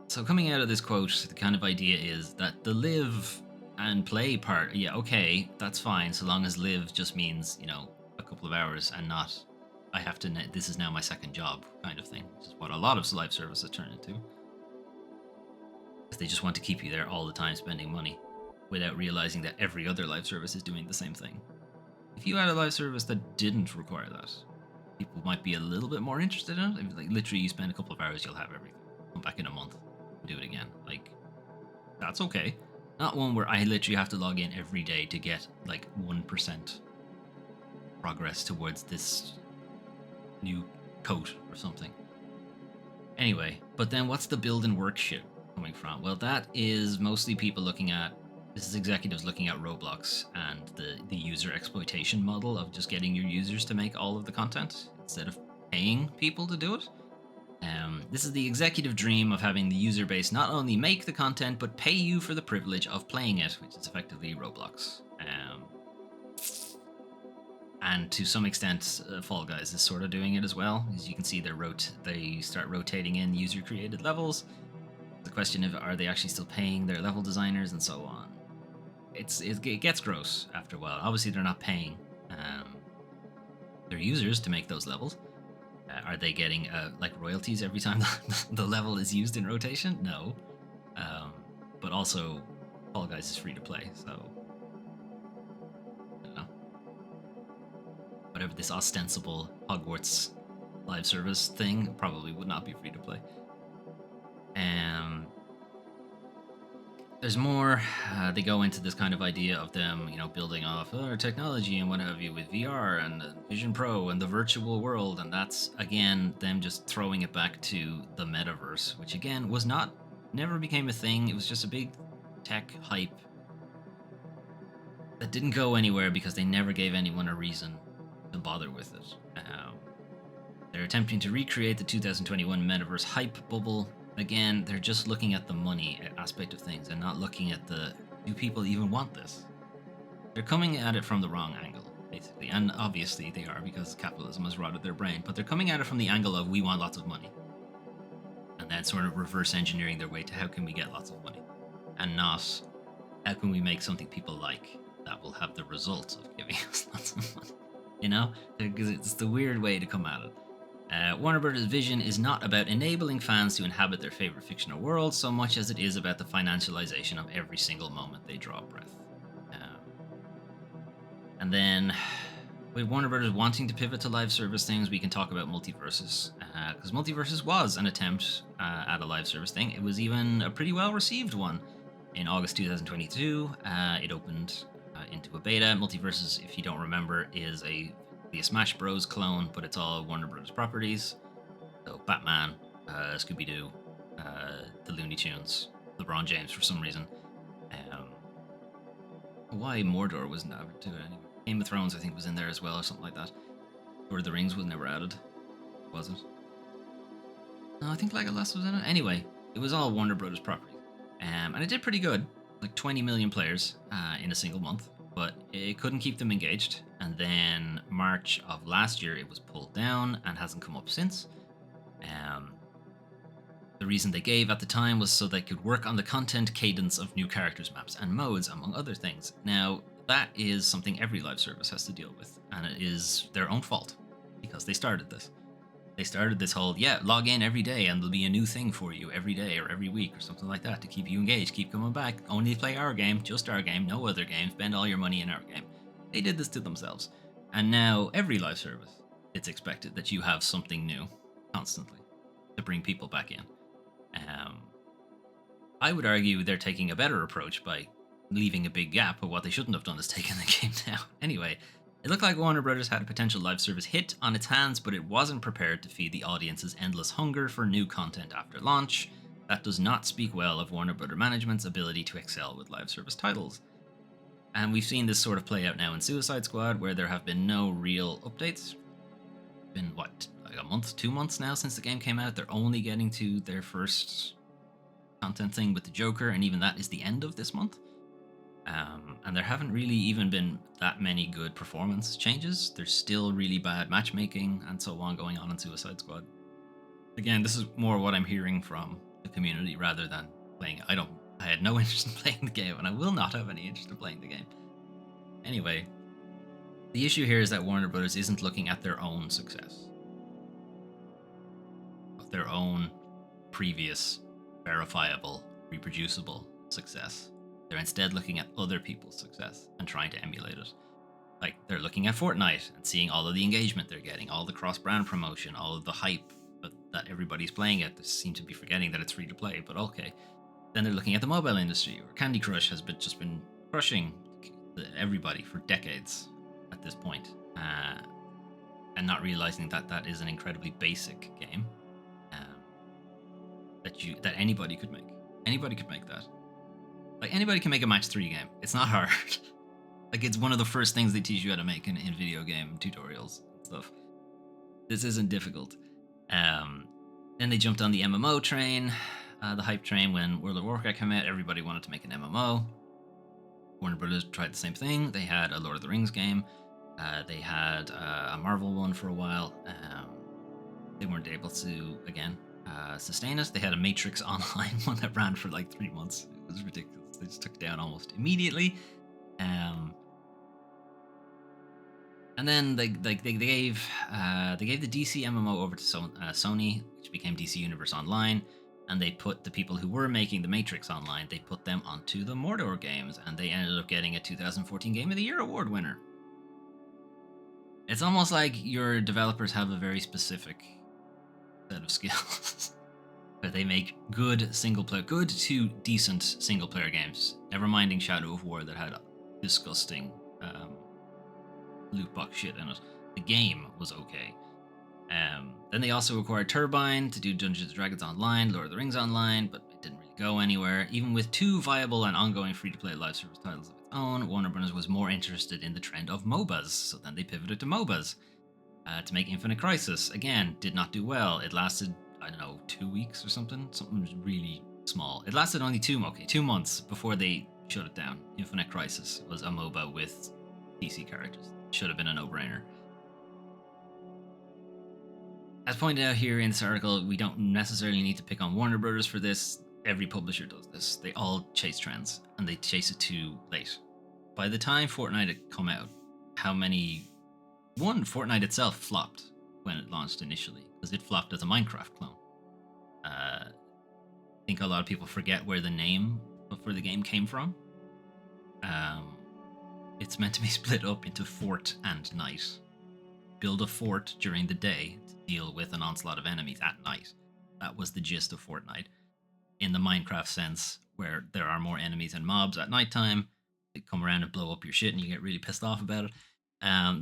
So coming out of this quote, the kind of idea is that the live and play part, yeah, okay, that's fine, so long as live just means, you know, a couple of hours and not I have to this is now my second job kind of thing, which is what a lot of live services turn into, because they just want to keep you there all the time spending money without realizing that every other live service is doing the same thing. If you had a live service that didn't require that, people might be a little bit more interested in it. If, like, literally you spend a couple of hours, you'll have everything, come back in a month, do it again, like, that's okay. Not one where I literally have to log in every day to get like 1% progress towards this new coat or something. Anyway, but then what's the build and work shit coming from? Well, that is mostly people looking at, this is executives looking at Roblox and the user exploitation model of just getting your users to make all of the content instead of paying people to do it. This is the executive dream of having the user base not only make the content, but pay you for the privilege of playing it, which is effectively Roblox. And to some extent, Fall Guys is sort of doing it as well. As you can see, they start rotating in user-created levels. The question of, are they actually still paying their level designers and so on? It gets gross after a while. Obviously, they're not paying their users to make those levels. Are they getting like royalties every time the level is used in rotation? No. But also, Fall Guys is free to play, so I don't know. Whatever this ostensible Hogwarts live service thing probably would not be free to play. There's more. They go into this kind of idea of them, you know, building off our technology and what have you with VR and Vision Pro and the virtual world, and that's again them just throwing it back to the metaverse, which again never became a thing. It was just a big tech hype that didn't go anywhere because they never gave anyone a reason to bother with it. They're attempting to recreate the 2021 metaverse hype bubble. Again, they're just looking at the money aspect of things and not looking at do people even want this? They're coming at it from the wrong angle. basically. And obviously they are, because capitalism has rotted their brain. But they're coming at it from the angle of, we want lots of money. And then sort of reverse engineering their way to, how can we get lots of money? And not, how can we make something people like that will have the result of giving us lots of money? You know? Because it's the weird way to come at it. Warner Brothers' vision is not about enabling fans to inhabit their favorite fictional world so much as it is about the financialization of every single moment they draw a breath. And then, with Warner Brothers wanting to pivot to live service things, we can talk about Multiverses. Because Multiverses was an attempt at a live service thing. It was even a pretty well received one. In August 2022, it opened into a beta. Multiverses, if you don't remember, is a Smash Bros. Clone, but it's all Warner Brothers properties. So Batman, Scooby-Doo, the Looney Tunes, LeBron James for some reason. Why Mordor wasn't added to it anyway. Game of Thrones, I think, was in there as well, or something like that. Lord of the Rings was never added, was it? No, I think Legolas was in it. Anyway, it was all Warner Brothers property. And it did pretty good, like 20 million players in a single month, but it couldn't keep them engaged. And then March of last year, it was pulled down and hasn't come up since. The reason they gave at the time was so they could work on the content cadence of new characters, maps, and modes, among other things. Now, that is something every live service has to deal with, and it is their own fault, because they started this. They started this whole, log in every day and there'll be a new thing for you every day or every week or something like that to keep you engaged, keep coming back, only play our game, just our game, no other game, spend all your money in our game. They did this to themselves. And now every live service, it's expected that you have something new constantly to bring people back in. I would argue they're taking a better approach by leaving a big gap, but what they shouldn't have done is taken the game down. Anyway, it looked like Warner Brothers had a potential live service hit on its hands, but it wasn't prepared to feed the audience's endless hunger for new content after launch. That does not speak well of Warner Brothers management's ability to excel with live service titles. And we've seen this sort of play out now in Suicide Squad, where there have been no real updates. It's been, like a month, 2 months now since the game came out. They're only getting to their first content thing with the Joker, and even that is the end of this month. And there haven't really even been that many good performance changes. There's still really bad matchmaking and so on going on in Suicide Squad. Again, this is more what I'm hearing from the community rather than playing it. I had no interest in playing the game, and I will not have any interest in playing the game. Anyway, the issue here is that Warner Brothers isn't looking at their own success, of their own previous verifiable, reproducible success. They're instead looking at other people's success and trying to emulate it. Like, they're looking at Fortnite and seeing all of the engagement they're getting, all the cross-brand promotion, all of the hype that everybody's playing it. They seem to be forgetting that it's free to play, but okay. Then they're looking at the mobile industry, where Candy Crush has just been crushing everybody for decades at this point, and not realizing that that is an incredibly basic game that anybody could make. Anybody could make that. Like, anybody can make a match 3 game. It's not hard. Like, it's one of the first things they teach you how to make in video game tutorials and stuff. This isn't difficult. Then they jumped on the MMO train, the hype train. When World of Warcraft came out, everybody wanted to make an MMO. Warner Brothers tried the same thing. They had a Lord of the Rings game. They had a Marvel one for a while. They weren't able to, again, sustain it. They had a Matrix Online one that ran for like 3 months. It was ridiculous. They just took it down almost immediately. And then they gave the DC MMO over to Sony, which became DC Universe Online, and they put the people who were making the Matrix Online, they put them onto the Mordor games, and they ended up getting a 2014 Game of the Year award winner. It's almost like your developers have a very specific set of skills. But they make good to decent single player games. Never minding Shadow of War that had disgusting loot box shit in it. The game was okay. Then they also acquired Turbine to do Dungeons & Dragons Online, Lord of the Rings Online, but it didn't really go anywhere. Even with 2 viable and ongoing free-to-play live service titles of its own, Warner Bros. Was more interested in the trend of MOBAs, so then they pivoted to MOBAs to make Infinite Crisis. Again, did not do well. It lasted, 2 weeks or something. Something was really small. It lasted only 2 months before they shut it down. Infinite Crisis was a MOBA with PC characters. should have been a no-brainer. As pointed out here in this article, we don't necessarily need to pick on Warner Brothers for this. Every publisher does this. They all chase trends, and they chase it too late. By the time Fortnite had come out, Fortnite itself flopped when it launched initially, because it flopped as a Minecraft clone. I think a lot of people forget where the name for the game came from. It's meant to be split up into fort and night. Build a fort during the day to deal with an onslaught of enemies at night. That was the gist of Fortnite. In the Minecraft sense, where there are more enemies and mobs at nighttime, they come around and blow up your shit and you get really pissed off about it.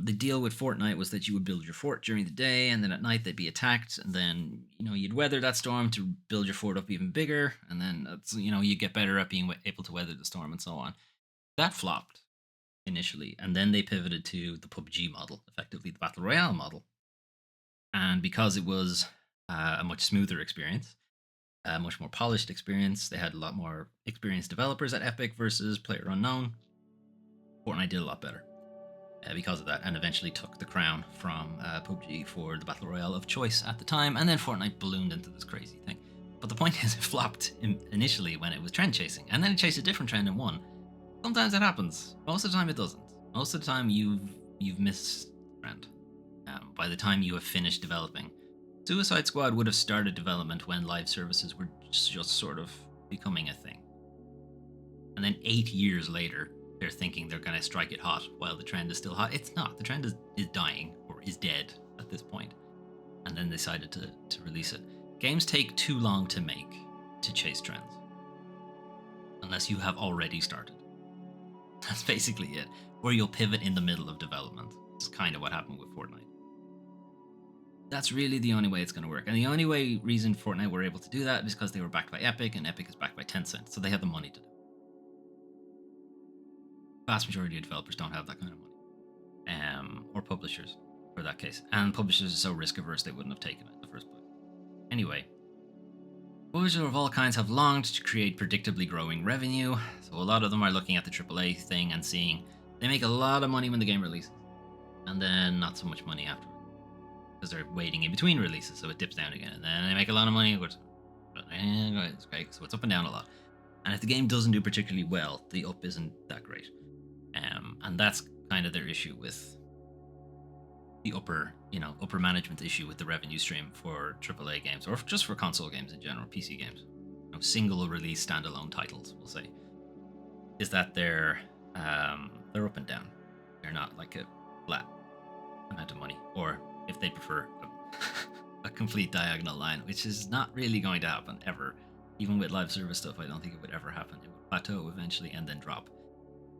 The deal with Fortnite was that you would build your fort during the day, and then at night they'd be attacked, and then you'd weather that storm to build your fort up even bigger, and then you get better at being able to weather the storm and so on. That flopped initially, and then they pivoted to the PUBG model, effectively the Battle Royale model. And because it was a much smoother experience, a much more polished experience, they had a lot more experienced developers at Epic versus PlayerUnknown. Fortnite did a lot better because of that, and eventually took the crown from PUBG for the Battle Royale of choice at the time, and then Fortnite ballooned into this crazy thing. But the point is, it flopped initially when it was trend chasing, and then it chased a different trend and won. Sometimes that happens. Most of the time it doesn't. Most of the time you've missed trend. By the time you have finished developing, Suicide Squad would have started development when live services were just sort of becoming a thing. And then 8 years later, they're thinking they're going to strike it hot while the trend is still hot. It's not. The trend is dying or is dead at this point. And then they decided to release it. Games take too long to make to chase trends. Unless you have already started. That's basically it. Or you'll pivot in the middle of development. It's kind of what happened with Fortnite. That's really the only way it's going to work. And the only reason Fortnite were able to do that is because they were backed by Epic, and Epic is backed by Tencent. So they had the money to do it. Vast majority of developers don't have that kind of money. Or publishers, for that case. And publishers are so risk averse they wouldn't have taken it in the first place. Anyway, publishers of all kinds have longed to create predictably growing revenue. So a lot of them are looking at the AAA thing and seeing they make a lot of money when the game releases. And then not so much money afterwards. Because they're waiting in between releases, so it dips down again. And then they make a lot of money, which it's great. So it's up and down a lot. And if the game doesn't do particularly well, the up isn't that great. And that's kind of their issue with the upper management issue with the revenue stream for AAA games, or just for console games in general, PC games. Single release standalone titles, we'll say, is that they're up and down. They're not like a flat amount of money, or if they prefer a complete diagonal line, which is not really going to happen ever. Even with live service stuff, I don't think it would ever happen. It would plateau eventually and then drop.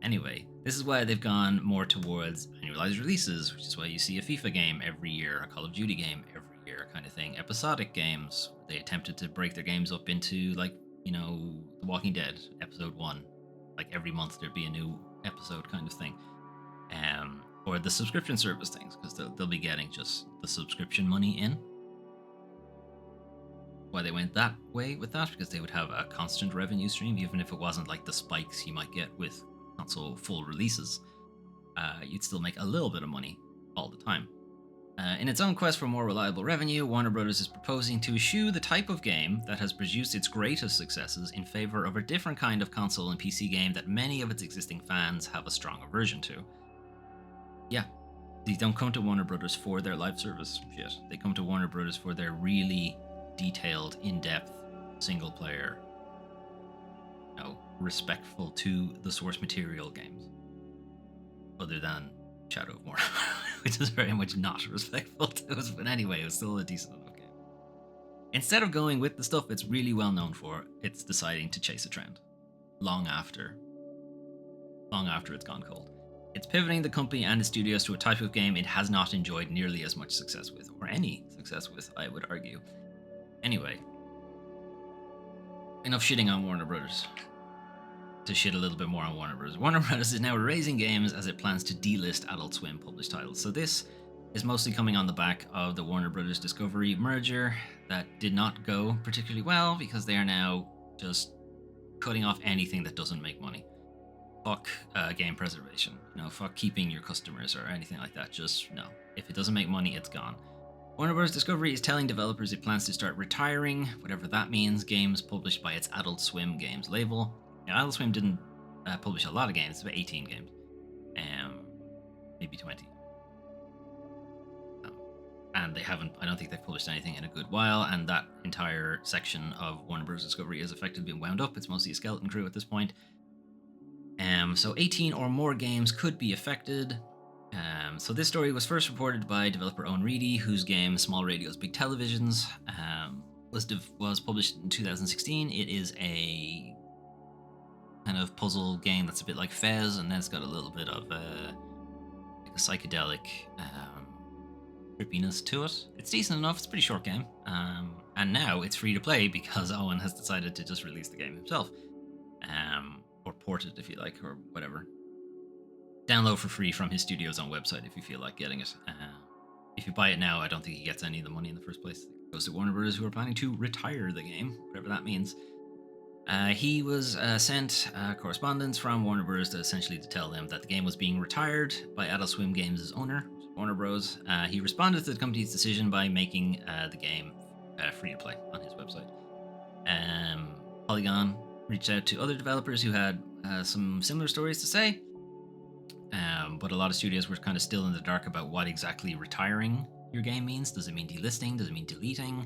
Anyway, this is why they've gone more towards annualized releases, which is why you see a FIFA game every year, a Call of Duty game every year kind of thing. Episodic games. They attempted to break their games up into, like, The Walking Dead, episode 1. Like every month there'd be a new episode kind of thing. Or the subscription service things, because they'll be getting just the subscription money in. Why they went that way with that, because they would have a constant revenue stream, even if it wasn't like the spikes you might get with console full releases. You'd still make a little bit of money all the time. In its own quest for more reliable revenue, Warner Bros. Is proposing to eschew the type of game that has produced its greatest successes in favor of a different kind of console and PC game that many of its existing fans have a strong aversion to. Yeah, they don't come to Warner Bros. For their live service shit. They come to Warner Bros. For their really detailed, in-depth, single-player, respectful to the source material games. Other than Shadow of Mordor, which is very much not respectful to us, but anyway, it was still a decent enough game. Instead of going with the stuff it's really well known for, it's deciding to chase a trend. Long after it's gone cold. It's pivoting the company and the studios to a type of game it has not enjoyed nearly as much success with, or any success with, I would argue. Anyway, enough shitting on Warner Brothers. To shit a little bit more on Warner Bros. Warner Bros. Is now erasing games as it plans to delist Adult Swim published titles. So this is mostly coming on the back of the Warner Bros. Discovery merger that did not go particularly well, because they are now just cutting off anything that doesn't make money. fuck game preservation. Fuck keeping your customers or anything like that. Just no. If it doesn't make money, it's gone. Warner Bros. Discovery is telling developers it plans to start retiring, whatever that means, games published by its Adult Swim Games label. Now, Adult Swim didn't publish a lot of games, about 18 games, maybe 20. And they haven't, I don't think they've published anything in a good while, and that entire section of Warner Bros. Discovery has effectively been wound up. It's mostly a skeleton crew at this point. So 18 or more games could be affected. So this story was first reported by developer Owen Reedy, whose game Small Radios, Big Televisions was published in 2016. It is a kind of puzzle game that's a bit like Fez, and then it's got a little bit of a psychedelic trippiness to it. It's decent enough. It's a pretty short game, and now it's free to play because Owen has decided to just release the game himself, or port it if you like, or whatever. Download for free from his studio's own website if you feel like getting it. If you buy it now, I don't think he gets any of the money in the first place. It goes to Warner Bros., who are planning to retire the game, whatever that means. He was sent correspondence from Warner Bros. To essentially tell them that the game was being retired by Adult Swim Games' owner, Warner Bros. He responded to the company's decision by making the game free to play on his website. Polygon reached out to other developers who had some similar stories to say, but a lot of studios were kind of still in the dark about what exactly retiring your game means. Does it mean delisting? Does it mean deleting?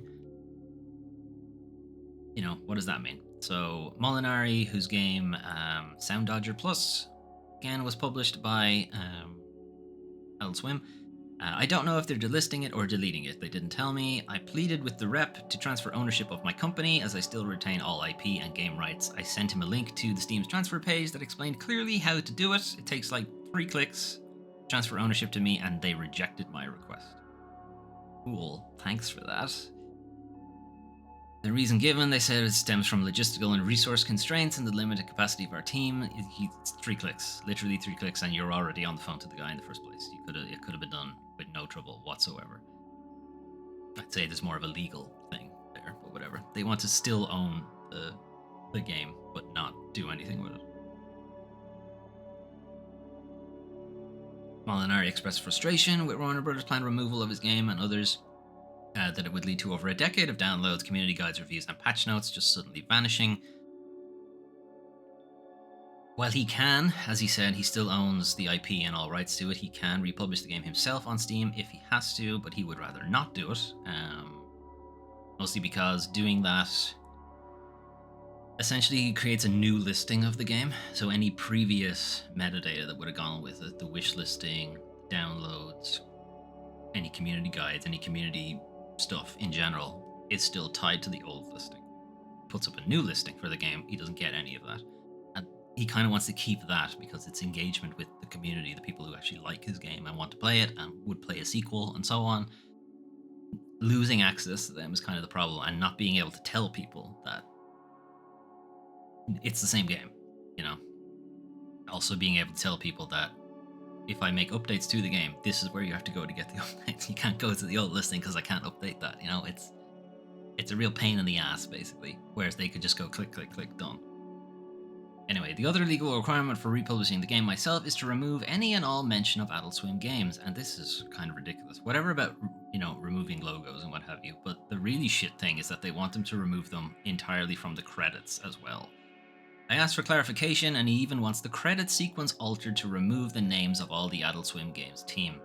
What does that mean? So Molinari, whose game Sound Dodger Plus, again, was published by Adult Swim. I don't know if they're delisting it or deleting it. They didn't tell me. I pleaded with the rep to transfer ownership of my company as I still retain all IP and game rights. I sent him a link to the Steam's transfer page that explained clearly how to do it. It takes like 3 clicks, transfer ownership to me, and they rejected my request. Cool. Thanks for that. The reason given, they said, it stems from logistical and resource constraints and the limited capacity of our team. It's 3 clicks, literally 3 clicks, and you're already on the phone to the guy in the first place. It could have been done with no trouble whatsoever. I'd say there's more of a legal thing there, but whatever. They want to still own the game, but not do anything with it. Molinari expressed frustration with Warner Bros.' planned removal of his game and others. That it would lead to over a decade of downloads, community guides, reviews, and patch notes just suddenly vanishing. While he can, as he said, he still owns the IP and all rights to it, he can republish the game himself on Steam if he has to, but he would rather not do it. Mostly because doing that essentially creates a new listing of the game. So any previous metadata that would have gone with it, the wish listing, downloads, any community guides, any community stuff in general, is still tied to the old listing. Puts up a new listing for the game, he doesn't get any of that. And he kind of wants to keep that because it's engagement with the community, the people who actually like his game and want to play it and would play a sequel and so on. Losing access to them is kind of the problem, and not being able to tell people that it's the same game, Also being able to tell people that if I make updates to the game, this is where you have to go to get the updates. You can't go to the old listing because I can't update that. It's a real pain in the ass, basically. Whereas they could just go click, click, click, done. Anyway, the other legal requirement for republishing the game myself is to remove any and all mention of Adult Swim games, and this is kind of ridiculous. Whatever about, removing logos and what have you, but the really shit thing is that they want them to remove them entirely from the credits as well. I asked for clarification, and he even wants the credit sequence altered to remove the names of all the Adult Swim Games team.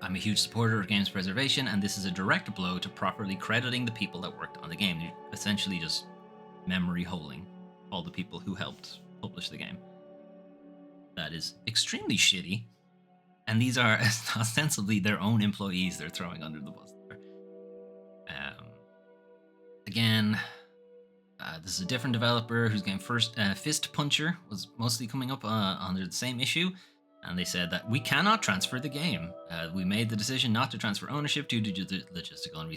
I'm a huge supporter of games preservation, and this is a direct blow to properly crediting the people that worked on the game. You're essentially just memory holing all the people who helped publish the game. That is extremely shitty, and these are ostensibly their own employees they're throwing under the bus there. Again, this is a different developer whose game Fist Puncher was mostly coming up under the same issue, and they said that we cannot transfer the game. We made the decision not to transfer ownership due to the logistical and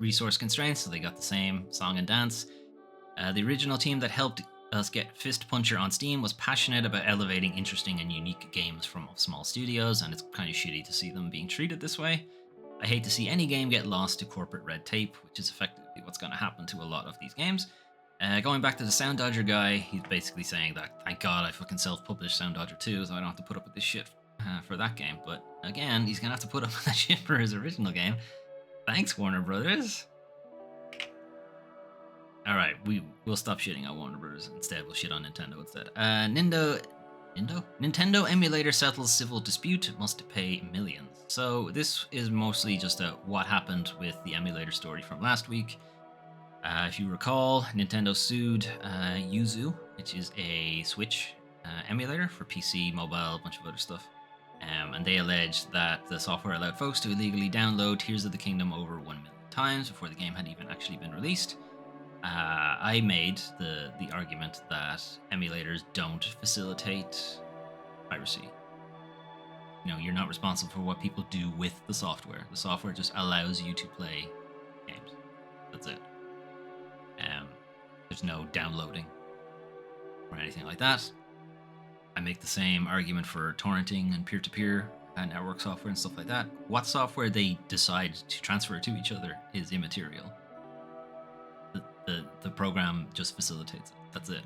resource constraints, so they got the same song and dance. The original team that helped us get Fist Puncher on Steam was passionate about elevating interesting and unique games from small studios, and it's kind of shitty to see them being treated this way. I hate to see any game get lost to corporate red tape, which is effectively what's going to happen to a lot of these games. Going back to the Sound Dodger guy, he's basically saying that thank God I fucking self-published Sound Dodger 2, so I don't have to put up with this shit for that game. But again, he's gonna have to put up with that shit for his original game. Thanks, Warner Brothers. All right, we'll stop shitting on Warner Brothers instead. We'll shit on Nintendo instead. Nintendo emulator settles civil dispute, must pay millions. So this is mostly just what happened with the emulator story from last week. If you recall, Nintendo sued Yuzu, which is a Switch emulator for PC, mobile, a bunch of other stuff. And they alleged that the software allowed folks to illegally download Tears of the Kingdom over 1 million times before the game had even actually been released. I made the argument that emulators don't facilitate piracy. You know, you're not responsible for what people do with the software. The software just allows you to play games. That's it. There's no downloading or anything like that. I make the same argument for torrenting and peer-to-peer network software and stuff like that. What software they decide to transfer to each other is immaterial. The program just facilitates it. That's it.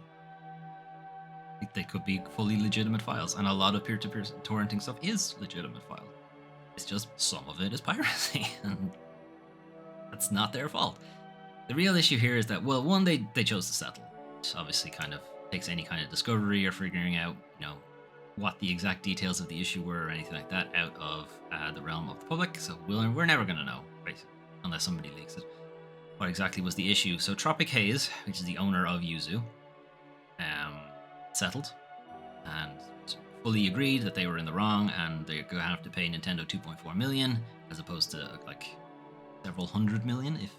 They could be fully legitimate files, and a lot of peer-to-peer torrenting stuff is legitimate file. It's just some of it is piracy, and that's not their fault. The real issue here is that, well, one, they chose to settle, which obviously kind of takes any kind of discovery or figuring out, you know, what the exact details of the issue were or anything like that out of the realm of the public. So we're never going to know, basically, unless somebody leaks it, what exactly was the issue. So Tropic Haze, which is the owner of Yuzu, settled and fully agreed that they were in the wrong and they're going to have to pay Nintendo 2.4 million as opposed to like several hundred million if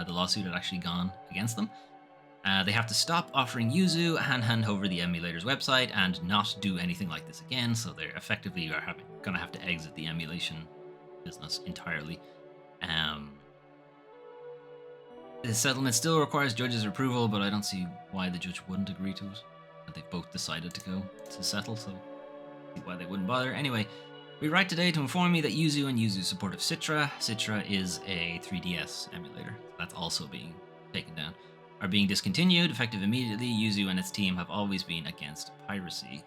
the lawsuit had actually gone against them. They have to stop offering Yuzu and hand over the emulator's website and not do anything like this again. So they're effectively going to have to exit the emulation business entirely. The settlement still requires judges' approval, but I don't see why the judge wouldn't agree to it. They've both decided to go to settle, so I see why they wouldn't bother. Anyway, we write today to inform you that Yuzu and Yuzu support of Citra. Citra is a 3DS emulator. That's also being taken down. Are being discontinued, effective immediately. Yuzu and its team have always been against piracy.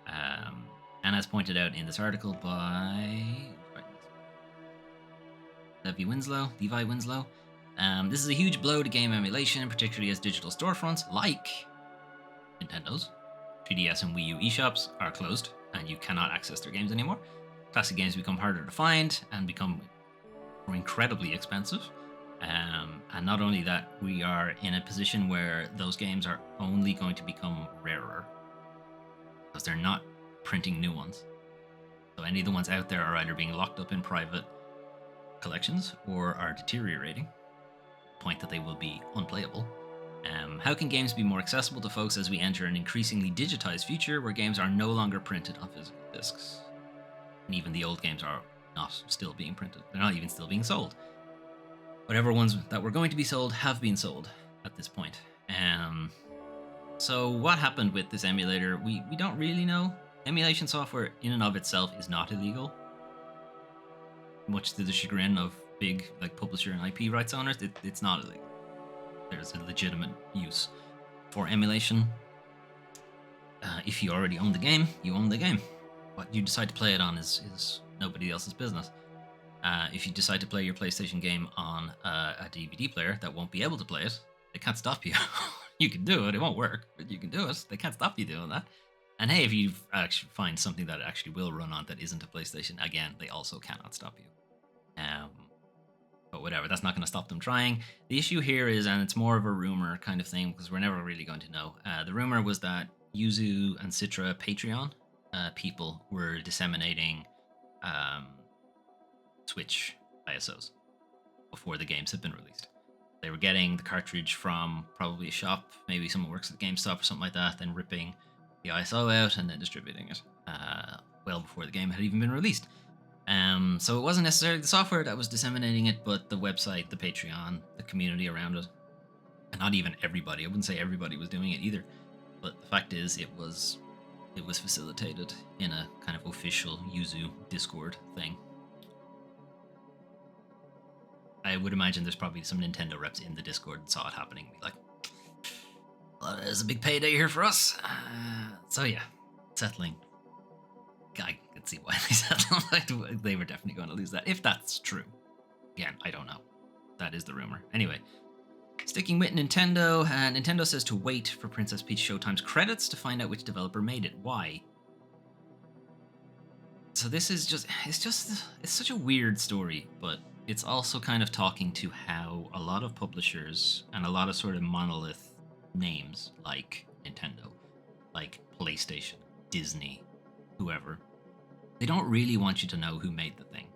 And as pointed out in this article by Levi Winslow, this is a huge blow to game emulation, particularly as digital storefronts like Nintendo's 3DS and Wii U eShops are closed and you cannot access their games anymore. Classic games become harder to find and become incredibly expensive. And not only that, we are in a position where those games are only going to become rarer because they're not printing new ones. So any of the ones out there are either being locked up in private collections or are deteriorating, point that they will be unplayable. How can games be more accessible to folks as we enter an increasingly digitized future where games are no longer printed on physical discs? And even the old games are not still being printed. They're not even still being sold. Whatever ones that were going to be sold have been sold at this point. So what happened with this emulator, we don't really know. Emulation software in and of itself is not illegal. Much to the chagrin of big like publisher and IP rights owners, it's not illegal. There's a legitimate use for emulation. If you already own the game, you own the game. What you decide to play it on is nobody else's business. If you decide to play your PlayStation game on a DVD player that won't be able to play it, they can't stop you. You can do it. It won't work, but you can do it. They can't stop you doing that. And hey, if you actually find something that actually will run on that isn't a PlayStation, again, they also cannot stop you. But whatever, that's not going to stop them trying. The issue here is, and it's more of a rumor kind of thing because we're never really going to know. The rumor was that Yuzu and Citra Patreon people were disseminating Switch ISOs before the games had been released. They were getting the cartridge from probably a shop, maybe someone works at the GameStop or something like that, then ripping the ISO out and then distributing it well before the game had even been released. So it wasn't necessarily the software that was disseminating it, but the website, the Patreon, the community around it. And not even everybody. I wouldn't say everybody was doing it either. But the fact is, it was facilitated in a kind of official Yuzu Discord thing. I would imagine there's probably some Nintendo reps in the Discord and saw it happening and be like, Well, there's a big payday here for us. So yeah, settling. I could see why they settled. They were definitely going to lose that, if that's true. Again, I don't know. That is the rumor. Anyway, sticking with Nintendo, Nintendo says to wait for Princess Peach Showtime's credits to find out which developer made it. Why? So this is it's such a weird story, but it's also kind of talking to how a lot of publishers and a lot of sort of monolith names like Nintendo, like PlayStation, Disney, whoever, they don't really want you to know who made the thing.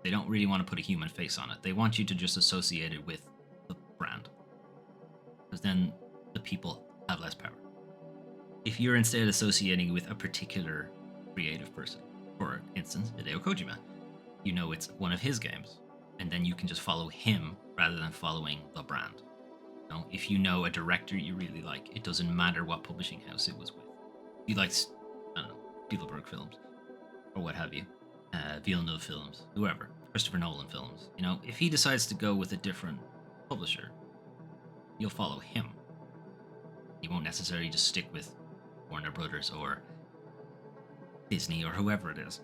They don't really want to put a human face on it. They want you to just associate it with the brand. Because then the people have less power. If you're instead associating with a particular creative person, for instance, Hideo Kojima, you know it's one of his games, and then you can just follow him rather than following the brand. You know, if you know a director you really like, it doesn't matter what publishing house it was with. If you like, I don't know, Spielberg films, or what have you, Villeneuve films, whoever, Christopher Nolan films, you know, if he decides to go with a different publisher, you'll follow him. You won't necessarily just stick with Warner Brothers or Disney or whoever it is.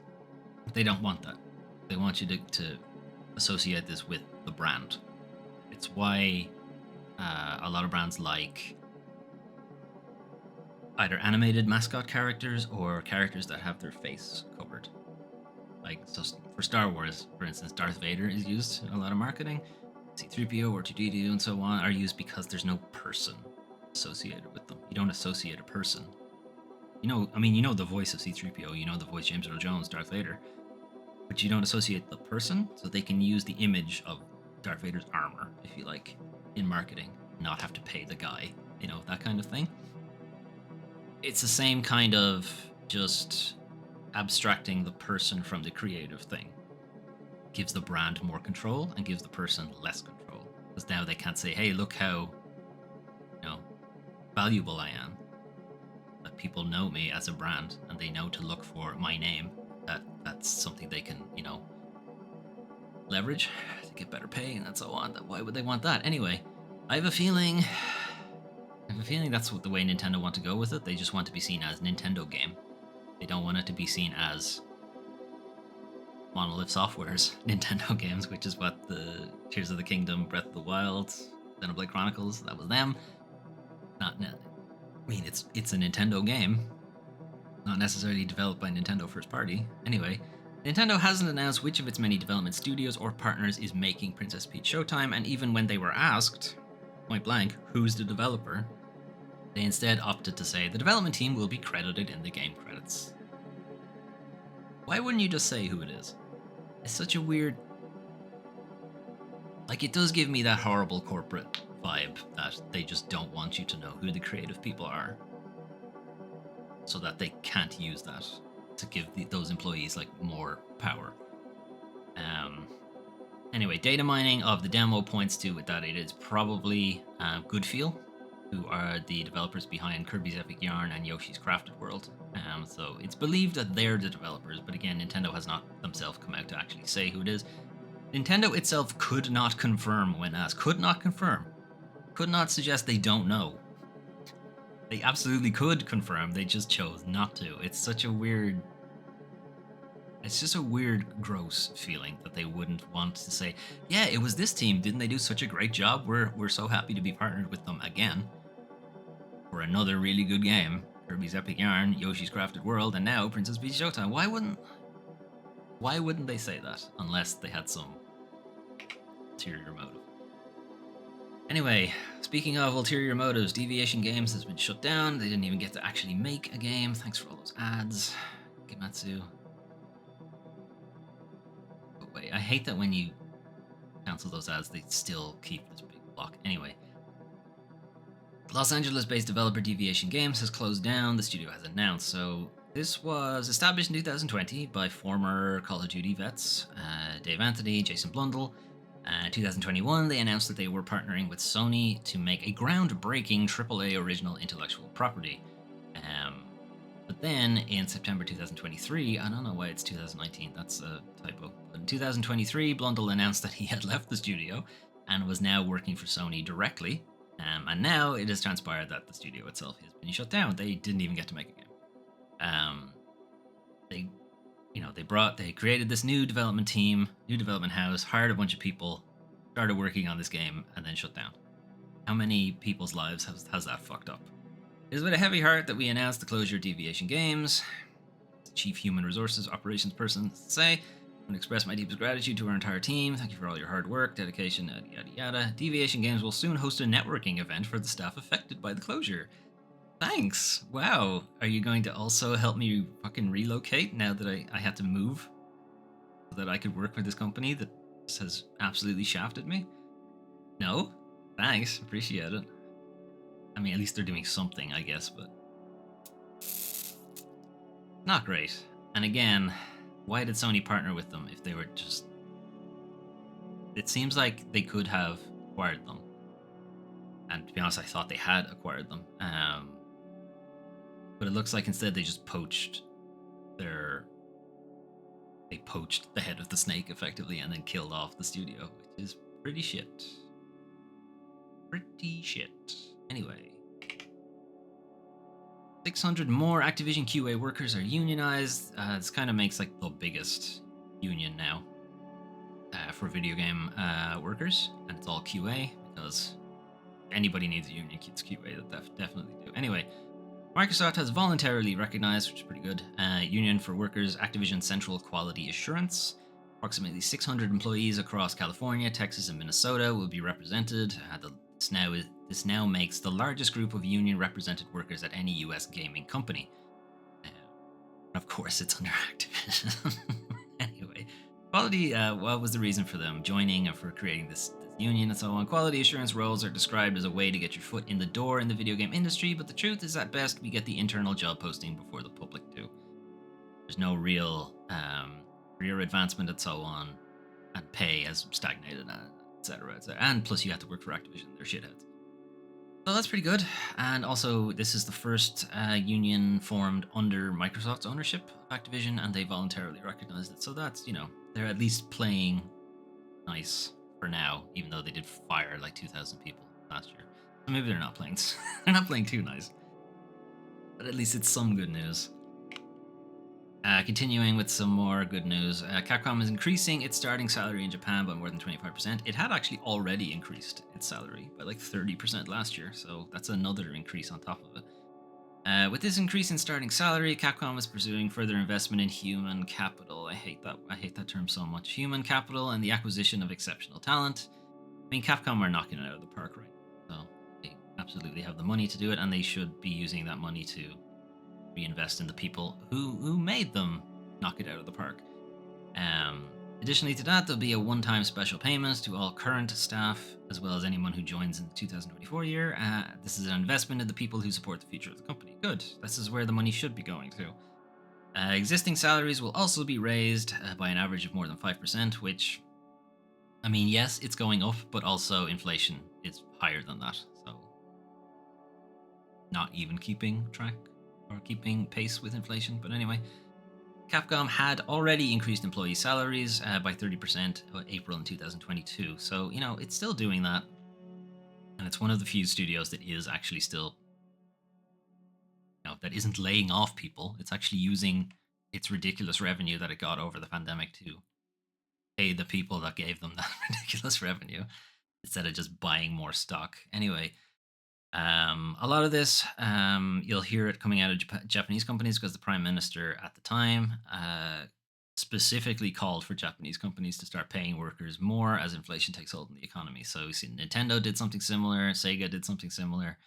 They don't want that. They want you to associate this with the brand. It's why a lot of brands like either animated mascot characters or characters that have their face covered. Like, so for Star Wars, for instance, Darth Vader is used in a lot of marketing. C-3PO or R2-D2 and so on are used because there's no person associated with them. You don't associate a person. You know the voice of C-3PO, you know the voice James Earl Jones, Darth Vader, but you don't associate the person, so they can use the image of Darth Vader's armor, if you like, in marketing, not have to pay the guy, you know, that kind of thing. It's the same kind of just abstracting the person from the creative thing. Gives the brand more control and gives the person less control. Because now they can't say, hey, look how, you know, valuable I am. That people know me as a brand and they know to look for my name. That's something they can, you know, leverage to get better pay and so on. Why would they want that? Anyway, I have a feeling that's what the way Nintendo want to go with it. They just want to be seen as Nintendo game. They don't want it to be seen as Monolith Software's Nintendo games, which is what the Tears of the Kingdom, Breath of the Wild, Xenoblade Chronicles, that was them. It's a Nintendo game, not necessarily developed by Nintendo first party. Anyway, Nintendo hasn't announced which of its many development studios or partners is making Princess Peach Showtime, and even when they were asked, point blank, who's the developer, they instead opted to say the development team will be credited in the game credits. Why wouldn't you just say who it is? It's such a weird... Like, it does give me that horrible corporate vibe that they just don't want you to know who the creative people are, so that they can't use that to give those employees like more power. Anyway, data mining of the demo points to that it is probably Goodfeel, who are the developers behind Kirby's Epic Yarn and Yoshi's Crafted World. So it's believed that they're the developers, but again, Nintendo has not themselves come out to actually say who it is. Nintendo itself could not confirm when asked. Could not confirm. Could not suggest they don't know. They absolutely could confirm, they just chose not to. It's such a weird... It's just a weird, gross feeling that they wouldn't want to say, yeah, it was this team, didn't they do such a great job? We're so happy to be partnered with them again for another really good game. Kirby's Epic Yarn, Yoshi's Crafted World, and now Princess Peach Showtime. Why wouldn't they say that unless they had some ulterior motive? Anyway, speaking of ulterior motives, Deviation Games has been shut down. They didn't even get to actually make a game. Thanks for all those ads, Gematsu. But wait, I hate that when you cancel those ads, they still keep this big block. Anyway, Los Angeles-based developer Deviation Games has closed down, the studio has announced. So this was established in 2020 by former Call of Duty vets, Dave Anthony, Jason Blundell. In 2021, they announced that they were partnering with Sony to make a groundbreaking AAA original intellectual property. But then in September 2023, I don't know why it's 2019, that's a typo. But in 2023, Blundell announced that he had left the studio and was now working for Sony directly. And now it has transpired that the studio itself has been shut down. They didn't even get to make a game. They, they created this new development team, new development house, hired a bunch of people, started working on this game, and then shut down. How many people's lives has that fucked up? It is with a heavy heart that we announce the closure of Deviation Games. The Chief Human Resources Operations person say, I want to express my deepest gratitude to our entire team. Thank you for all your hard work, dedication, yada yada yada. Deviation Games will soon host a networking event for the staff affected by the closure. Thanks. Wow. Are you going to also help me fucking relocate now that I had to move so that I could work for this company that has absolutely shafted me? No? Thanks. Appreciate it. I mean, at least they're doing something, I guess, but not great. And again, why did Sony partner with them if they were just... It seems like they could have acquired them. And to be honest, I thought they had acquired them. But it looks like instead they just poached They poached the head of the snake, effectively, and then killed off the studio, which is pretty shit. Pretty shit. Anyway. 600 more Activision QA workers are unionized. This kind of makes like the biggest union now for video game workers, and it's all QA because anybody needs a union. It's QA that definitely do. Anyway, Microsoft has voluntarily recognized, which is pretty good, Union for Workers Activision Central Quality Assurance. Approximately 600 employees across California, Texas, and Minnesota will be represented. This now makes the largest group of union-represented workers at any U.S. gaming company. Of course, it's under Activision. Anyway, quality. What was the reason for them joining and for creating this union and so on? Quality assurance roles are described as a way to get your foot in the door in the video game industry, but the truth is, at best, we get the internal job posting before the public do. There's no real career advancement and so on, and pay has stagnated, etc. And plus, you have to work for Activision. They're shitheads. So that's pretty good. And also, this is the first union formed under Microsoft's ownership of Activision, and they voluntarily recognized it. So that's, they're at least playing nice for now, even though they did fire like 2,000 people last year. So maybe they're not playing they're not playing too nice. But at least it's some good news. Continuing with some more good news, Capcom is increasing its starting salary in Japan by more than 25%. It had actually already increased its salary by like 30% last year, so that's another increase on top of it. With this increase in starting salary, Capcom is pursuing further investment in human capital. I hate that term so much. Human capital and the acquisition of exceptional talent. I mean, Capcom are knocking it out of the park right now, so they absolutely have the money to do it, and they should be using that money to reinvest in the people who made them knock it out of the park. Additionally to that, there'll be a one-time special payment to all current staff, as well as anyone who joins in the 2024 year. This is an investment in the people who support the future of the company. Good. This is where the money should be going to. Existing salaries will also be raised by an average of more than 5%, which, I mean, yes, it's going up, but also inflation is higher than that. So, not even keeping track or keeping pace with inflation. But anyway, Capcom had already increased employee salaries by 30% April in 2022. So, it's still doing that. And it's one of the few studios that is actually still, that isn't laying off people. It's actually using its ridiculous revenue that it got over the pandemic to pay the people that gave them that ridiculous revenue instead of just buying more stock. Anyway, a lot of this, you'll hear it coming out of Japanese companies because the Prime Minister at the time specifically called for Japanese companies to start paying workers more as inflation takes hold in the economy. So we see Nintendo did something similar, Sega did something similar.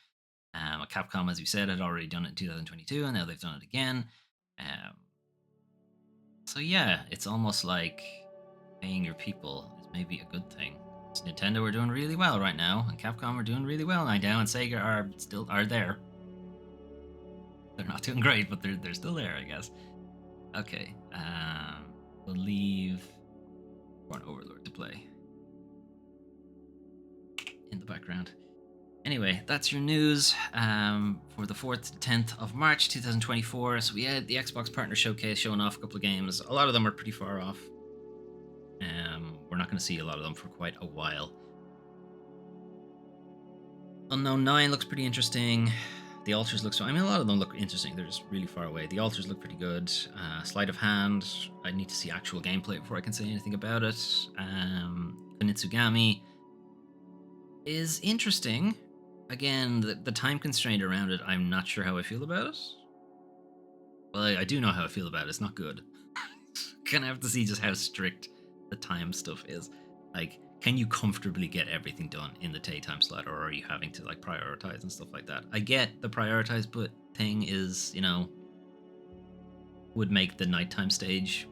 Capcom, as we said, had already done it in 2022, and now they've done it again. So yeah, it's almost like paying your people is maybe a good thing. Nintendo are doing really well right now, and Capcom are doing really well right now, and Sega are there. They're not doing great, but they're still there, I guess. Okay, we'll leave Born Overlord to play in the background. Anyway, that's your news for the 4th to 10th of March 2024. So we had the Xbox Partner Showcase showing off a couple of games. A lot of them are pretty far off. We're not going to see a lot of them for quite a while. Unknown 9 looks pretty interesting. The altars look so. I mean, a lot of them look interesting. They're just really far away. The altars look pretty good. Sleight of hand. I need to see actual gameplay before I can say anything about it. Kunitsugami is interesting. Again, the time constraint around it, I'm not sure how I feel about it. Well, I do know how I feel about it. It's not good. Gonna have to see just how strict the time stuff is. Like, can you comfortably get everything done in the daytime slot, or are you having to like prioritize and stuff like that? I get the prioritize, but thing is, would make the nighttime stage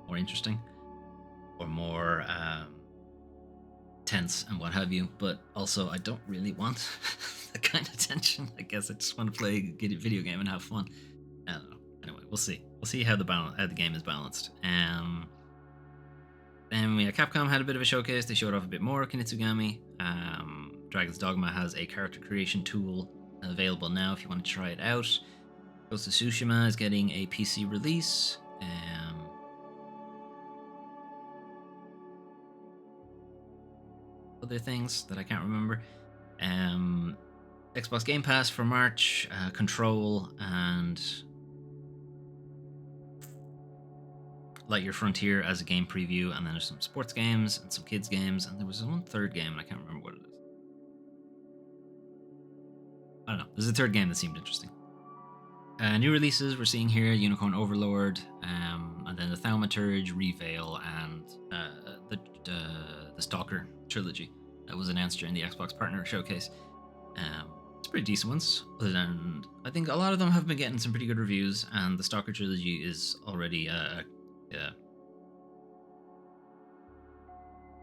more interesting or more tense and what have you. But also, I don't really want the kind of tension. I guess I just want to play, get a video game and have fun. I don't know. Anyway, we'll see. We'll see how the game is balanced. Then Capcom had a bit of a showcase. They showed off a bit more Kunitsugami. Dragon's Dogma has a character creation tool available now if you want to try it out. Ghost of Tsushima is getting a PC release. Other things that I can't remember. Xbox Game Pass for March, Control, and Lightyear Frontier as a game preview, and then there's some sports games and some kids games, and there was one third game, and I can't remember what it is. I don't know. There's a third game that seemed interesting. New releases we're seeing here: Unicorn Overlord, and then the Thaumaturge, Reveal, and the Stalker trilogy that was announced during the Xbox Partner Showcase. It's pretty decent ones, and I think a lot of them have been getting some pretty good reviews. And the Stalker trilogy is already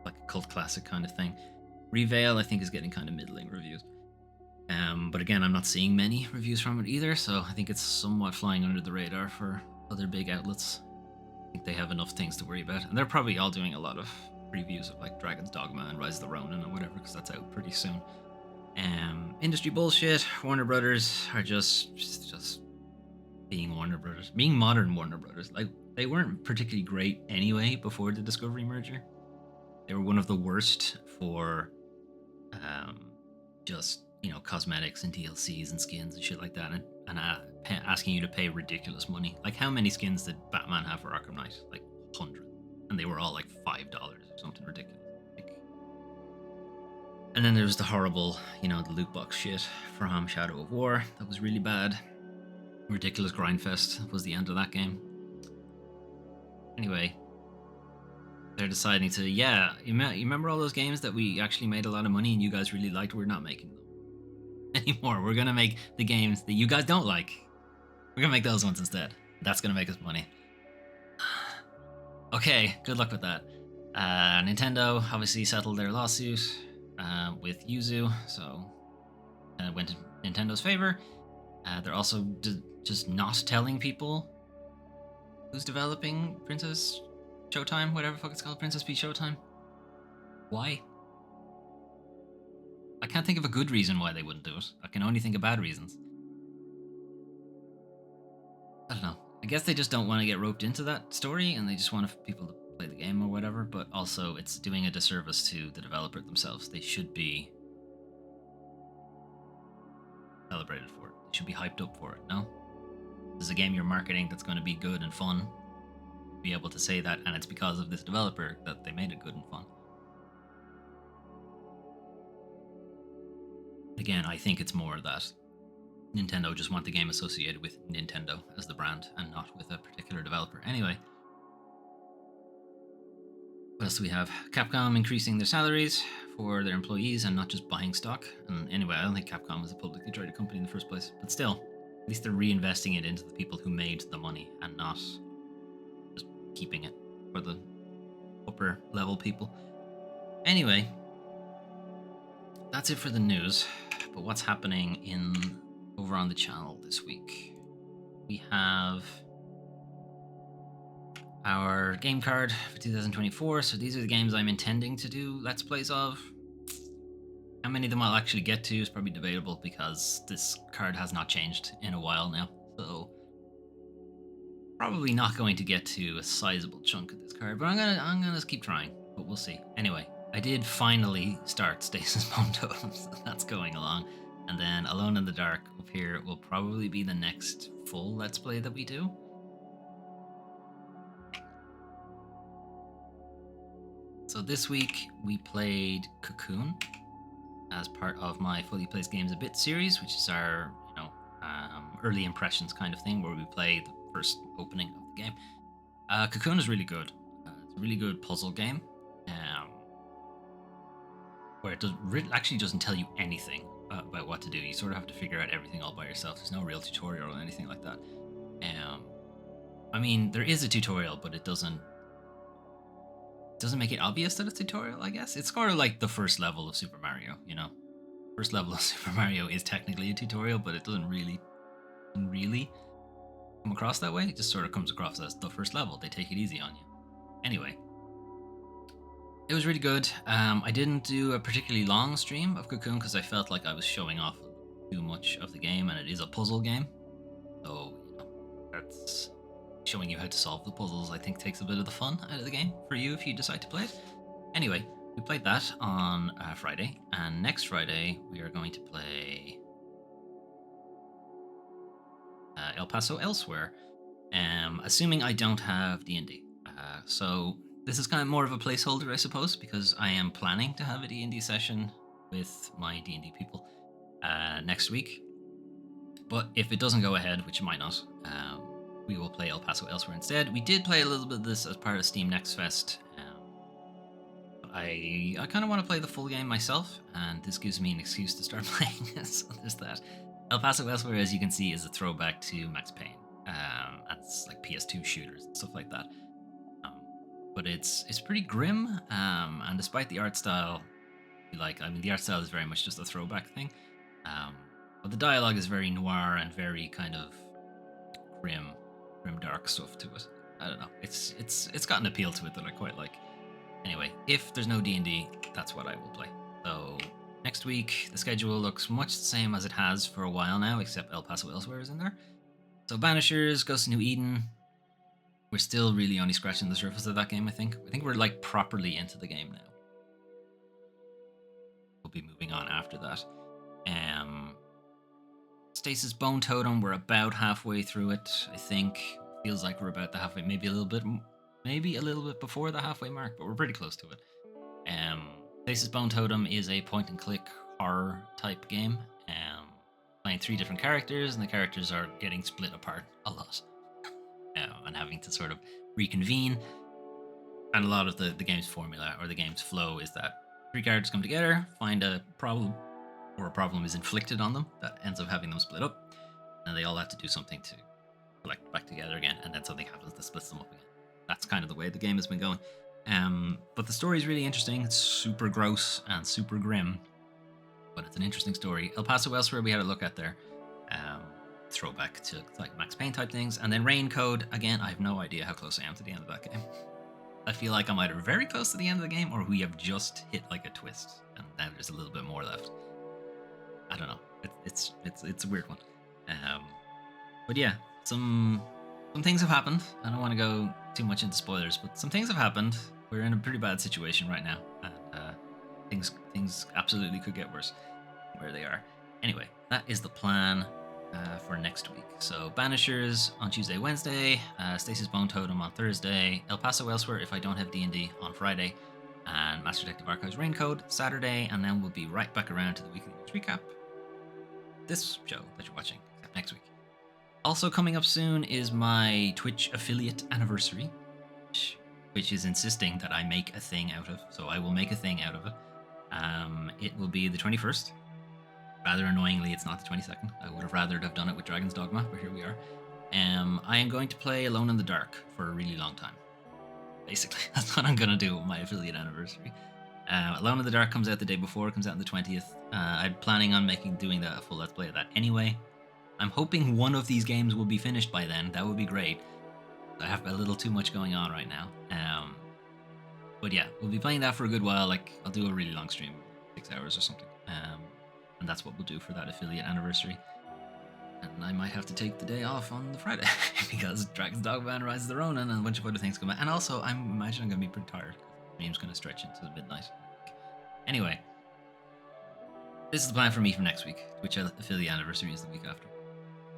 like a cult classic kind of thing. Reveal, I think, is getting kind of middling reviews. But again, I'm not seeing many reviews from it either, so I think it's somewhat flying under the radar for other big outlets. I think they have enough things to worry about, and they're probably all doing a lot of previews of like Dragon's Dogma and Rise of the Ronin or whatever, because that's out pretty soon. Industry bullshit. Warner Brothers are just being Warner Brothers, being modern Warner Brothers. Like, they weren't particularly great anyway before the Discovery merger. They were one of the worst for just cosmetics and DLCs and skins and shit like that, and asking you to pay ridiculous money. Like, how many skins did Batman have for Arkham Knight? Like 100, and they were all like $5 or something ridiculous. And then there was the horrible, the loot box shit from Shadow of War. That was really bad. Ridiculous Grindfest was the end of that game. Anyway, they're deciding to, you remember all those games that we actually made a lot of money and you guys really liked? We're not making them anymore. We're going to make the games that you guys don't like. We're going to make those ones instead. That's going to make us money. Okay, good luck with that. Nintendo obviously settled their lawsuit with Yuzu, so it went in Nintendo's favor. They're also just not telling people who's developing Princess Showtime, whatever the fuck it's called, Princess Peach Showtime. Why? I can't think of a good reason why they wouldn't do it. I can only think of bad reasons. I don't know. I guess they just don't want to get roped into that story, and they just want people to play the game or whatever, but also it's doing a disservice to the developer themselves. They should be celebrated for it. They should be hyped up for it, no? This is a game you're marketing that's going to be good and fun. Be able to say that, and it's because of this developer that they made it good and fun. Again, I think it's more that Nintendo just want the game associated with Nintendo as the brand and not with a particular developer. Anyway, what else do we have? Capcom increasing their salaries for their employees and not just buying stock. And anyway, I don't think Capcom was a publicly traded company in the first place, but still, at least they're reinvesting it into the people who made the money and not just keeping it for the upper level people. Anyway, that's it for the news. But what's happening over on the channel this week? We have our game card for 2024. So these are the games I'm intending to do Let's Plays of. How many of them I'll actually get to is probably debatable because this card has not changed in a while now. So probably not going to get to a sizable chunk of this card, but I'm gonna keep trying. but we'll see. Anyway, I did finally start Stasis Bone Totem, so that's going along. And then Alone in the Dark up here will probably be the next full Let's Play that we do. So this week we played Cocoon as part of my Fully Plays Games a Bit series, which is our, early impressions kind of thing, where we play the first opening of the game. Cocoon is really good. It's a really good puzzle game, where it actually doesn't tell you anything about what to do. You sort of have to figure out everything all by yourself. There's no real tutorial or anything like that. I mean, there is a tutorial, but it doesn't make it obvious that it's a tutorial, I guess. It's sort of like the first level of Super Mario, First level of Super Mario is technically a tutorial, but it doesn't really come across that way. It just sort of comes across as the first level. They take it easy on you. Anyway, it was really good. I didn't do a particularly long stream of Cocoon because I felt like I was showing off too much of the game, and it is a puzzle game. So, that's showing you how to solve the puzzles, I think, takes a bit of the fun out of the game for you if you decide to play it. Anyway, we played that on Friday, and next Friday we are going to play El Paso Elsewhere, assuming I don't have D&D. So this is kind of more of a placeholder, I suppose, because I am planning to have a D&D session with my D&D people next week. But if it doesn't go ahead, which it might not, we will play El Paso Elsewhere instead. We did play a little bit of this as part of Steam Next Fest. I kind of want to play the full game myself, and this gives me an excuse to start playing it, so there's that. El Paso Elsewhere, as you can see, is a throwback to Max Payne. And it's like PS2 shooters and stuff like that. But it's pretty grim, and despite the art style, the art style is very much just a throwback thing. But the dialogue is very noir and very kind of grim dark stuff to it. I don't know. It's got an appeal to it that I quite like. Anyway, if there's no D&D, that's what I will play. So next week, the schedule looks much the same as it has for a while now, except El Paso Elsewhere is in there. So Banishers, Ghost of New Eden. We're still really only scratching the surface of that game, I think. I think we're like properly into the game now. We'll be moving on after that. Stasis Bone Totem, we're about halfway through it, I think. Feels like we're about the halfway, maybe a little bit before the halfway mark, but we're pretty close to it. Stasis Bone Totem is a point and click horror type game. Playing 3 different characters, and the characters are getting split apart a lot. And having to sort of reconvene. And a lot of the game's formula or the game's flow is that 3 characters come together, find a problem, or a problem is inflicted on them that ends up having them split up, and they all have to do something to collect back together again, and then something happens that splits them up again. That's kind of the way the game has been going. But the story is really interesting. It's super gross and super grim, but it's an interesting story. El Paso Elsewhere we had a look at there. Throwback to like Max Payne type things. And then Rain Code, again, I have no idea how close I am to the end of that game. I feel like I'm either very close to the end of the game, or we have just hit like a twist and now there's a little bit more left. I don't know. It's a weird one. But yeah, some things have happened. I don't want to go too much into spoilers, but some things have happened. We're in a pretty bad situation right now, and things absolutely could get worse where they are. Anyway, that is the plan for next week. So Banishers on Tuesday, Wednesday, Stasis Bone Totem on Thursday, El Paso Elsewhere if I don't have D&D on Friday, and Master Detective Archives Rain Code Saturday, and then we'll be right back around to the weekly news recap. This show that you're watching, except next week. Also coming up soon is my Twitch affiliate anniversary, which is insisting that I make a thing out of. So I will make a thing out of it. It will be the 21st. Rather annoyingly, it's not the 22nd. I would have rather have done it with Dragon's Dogma, but here we are. I am going to play Alone in the Dark for a really long time. Basically, that's what I'm going to do with my affiliate anniversary. Alone in the Dark comes out the day before. It comes out on the 20th. I'm planning on doing a full Let's Play of that anyway. I'm hoping one of these games will be finished by then. That would be great. I have a little too much going on right now. But yeah, we'll be playing that for a good while. Like, I'll do a really long stream, 6 hours or something. And that's what we'll do for that affiliate anniversary. And I might have to take the day off on the Friday because Dragon's Dogma and Rise of the Ronin and a bunch of other things come out. And also, I'm imagining I'm going to be pretty tired. stream's going to stretch into the midnight. Anyway, this is the plan for me for next week, which I feel the anniversary is the week after.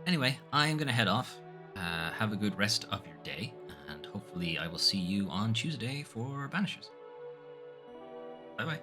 Anyway, I'm going to head off. Have a good rest of your day, and hopefully I will see you on Tuesday for Banishers. Bye-bye.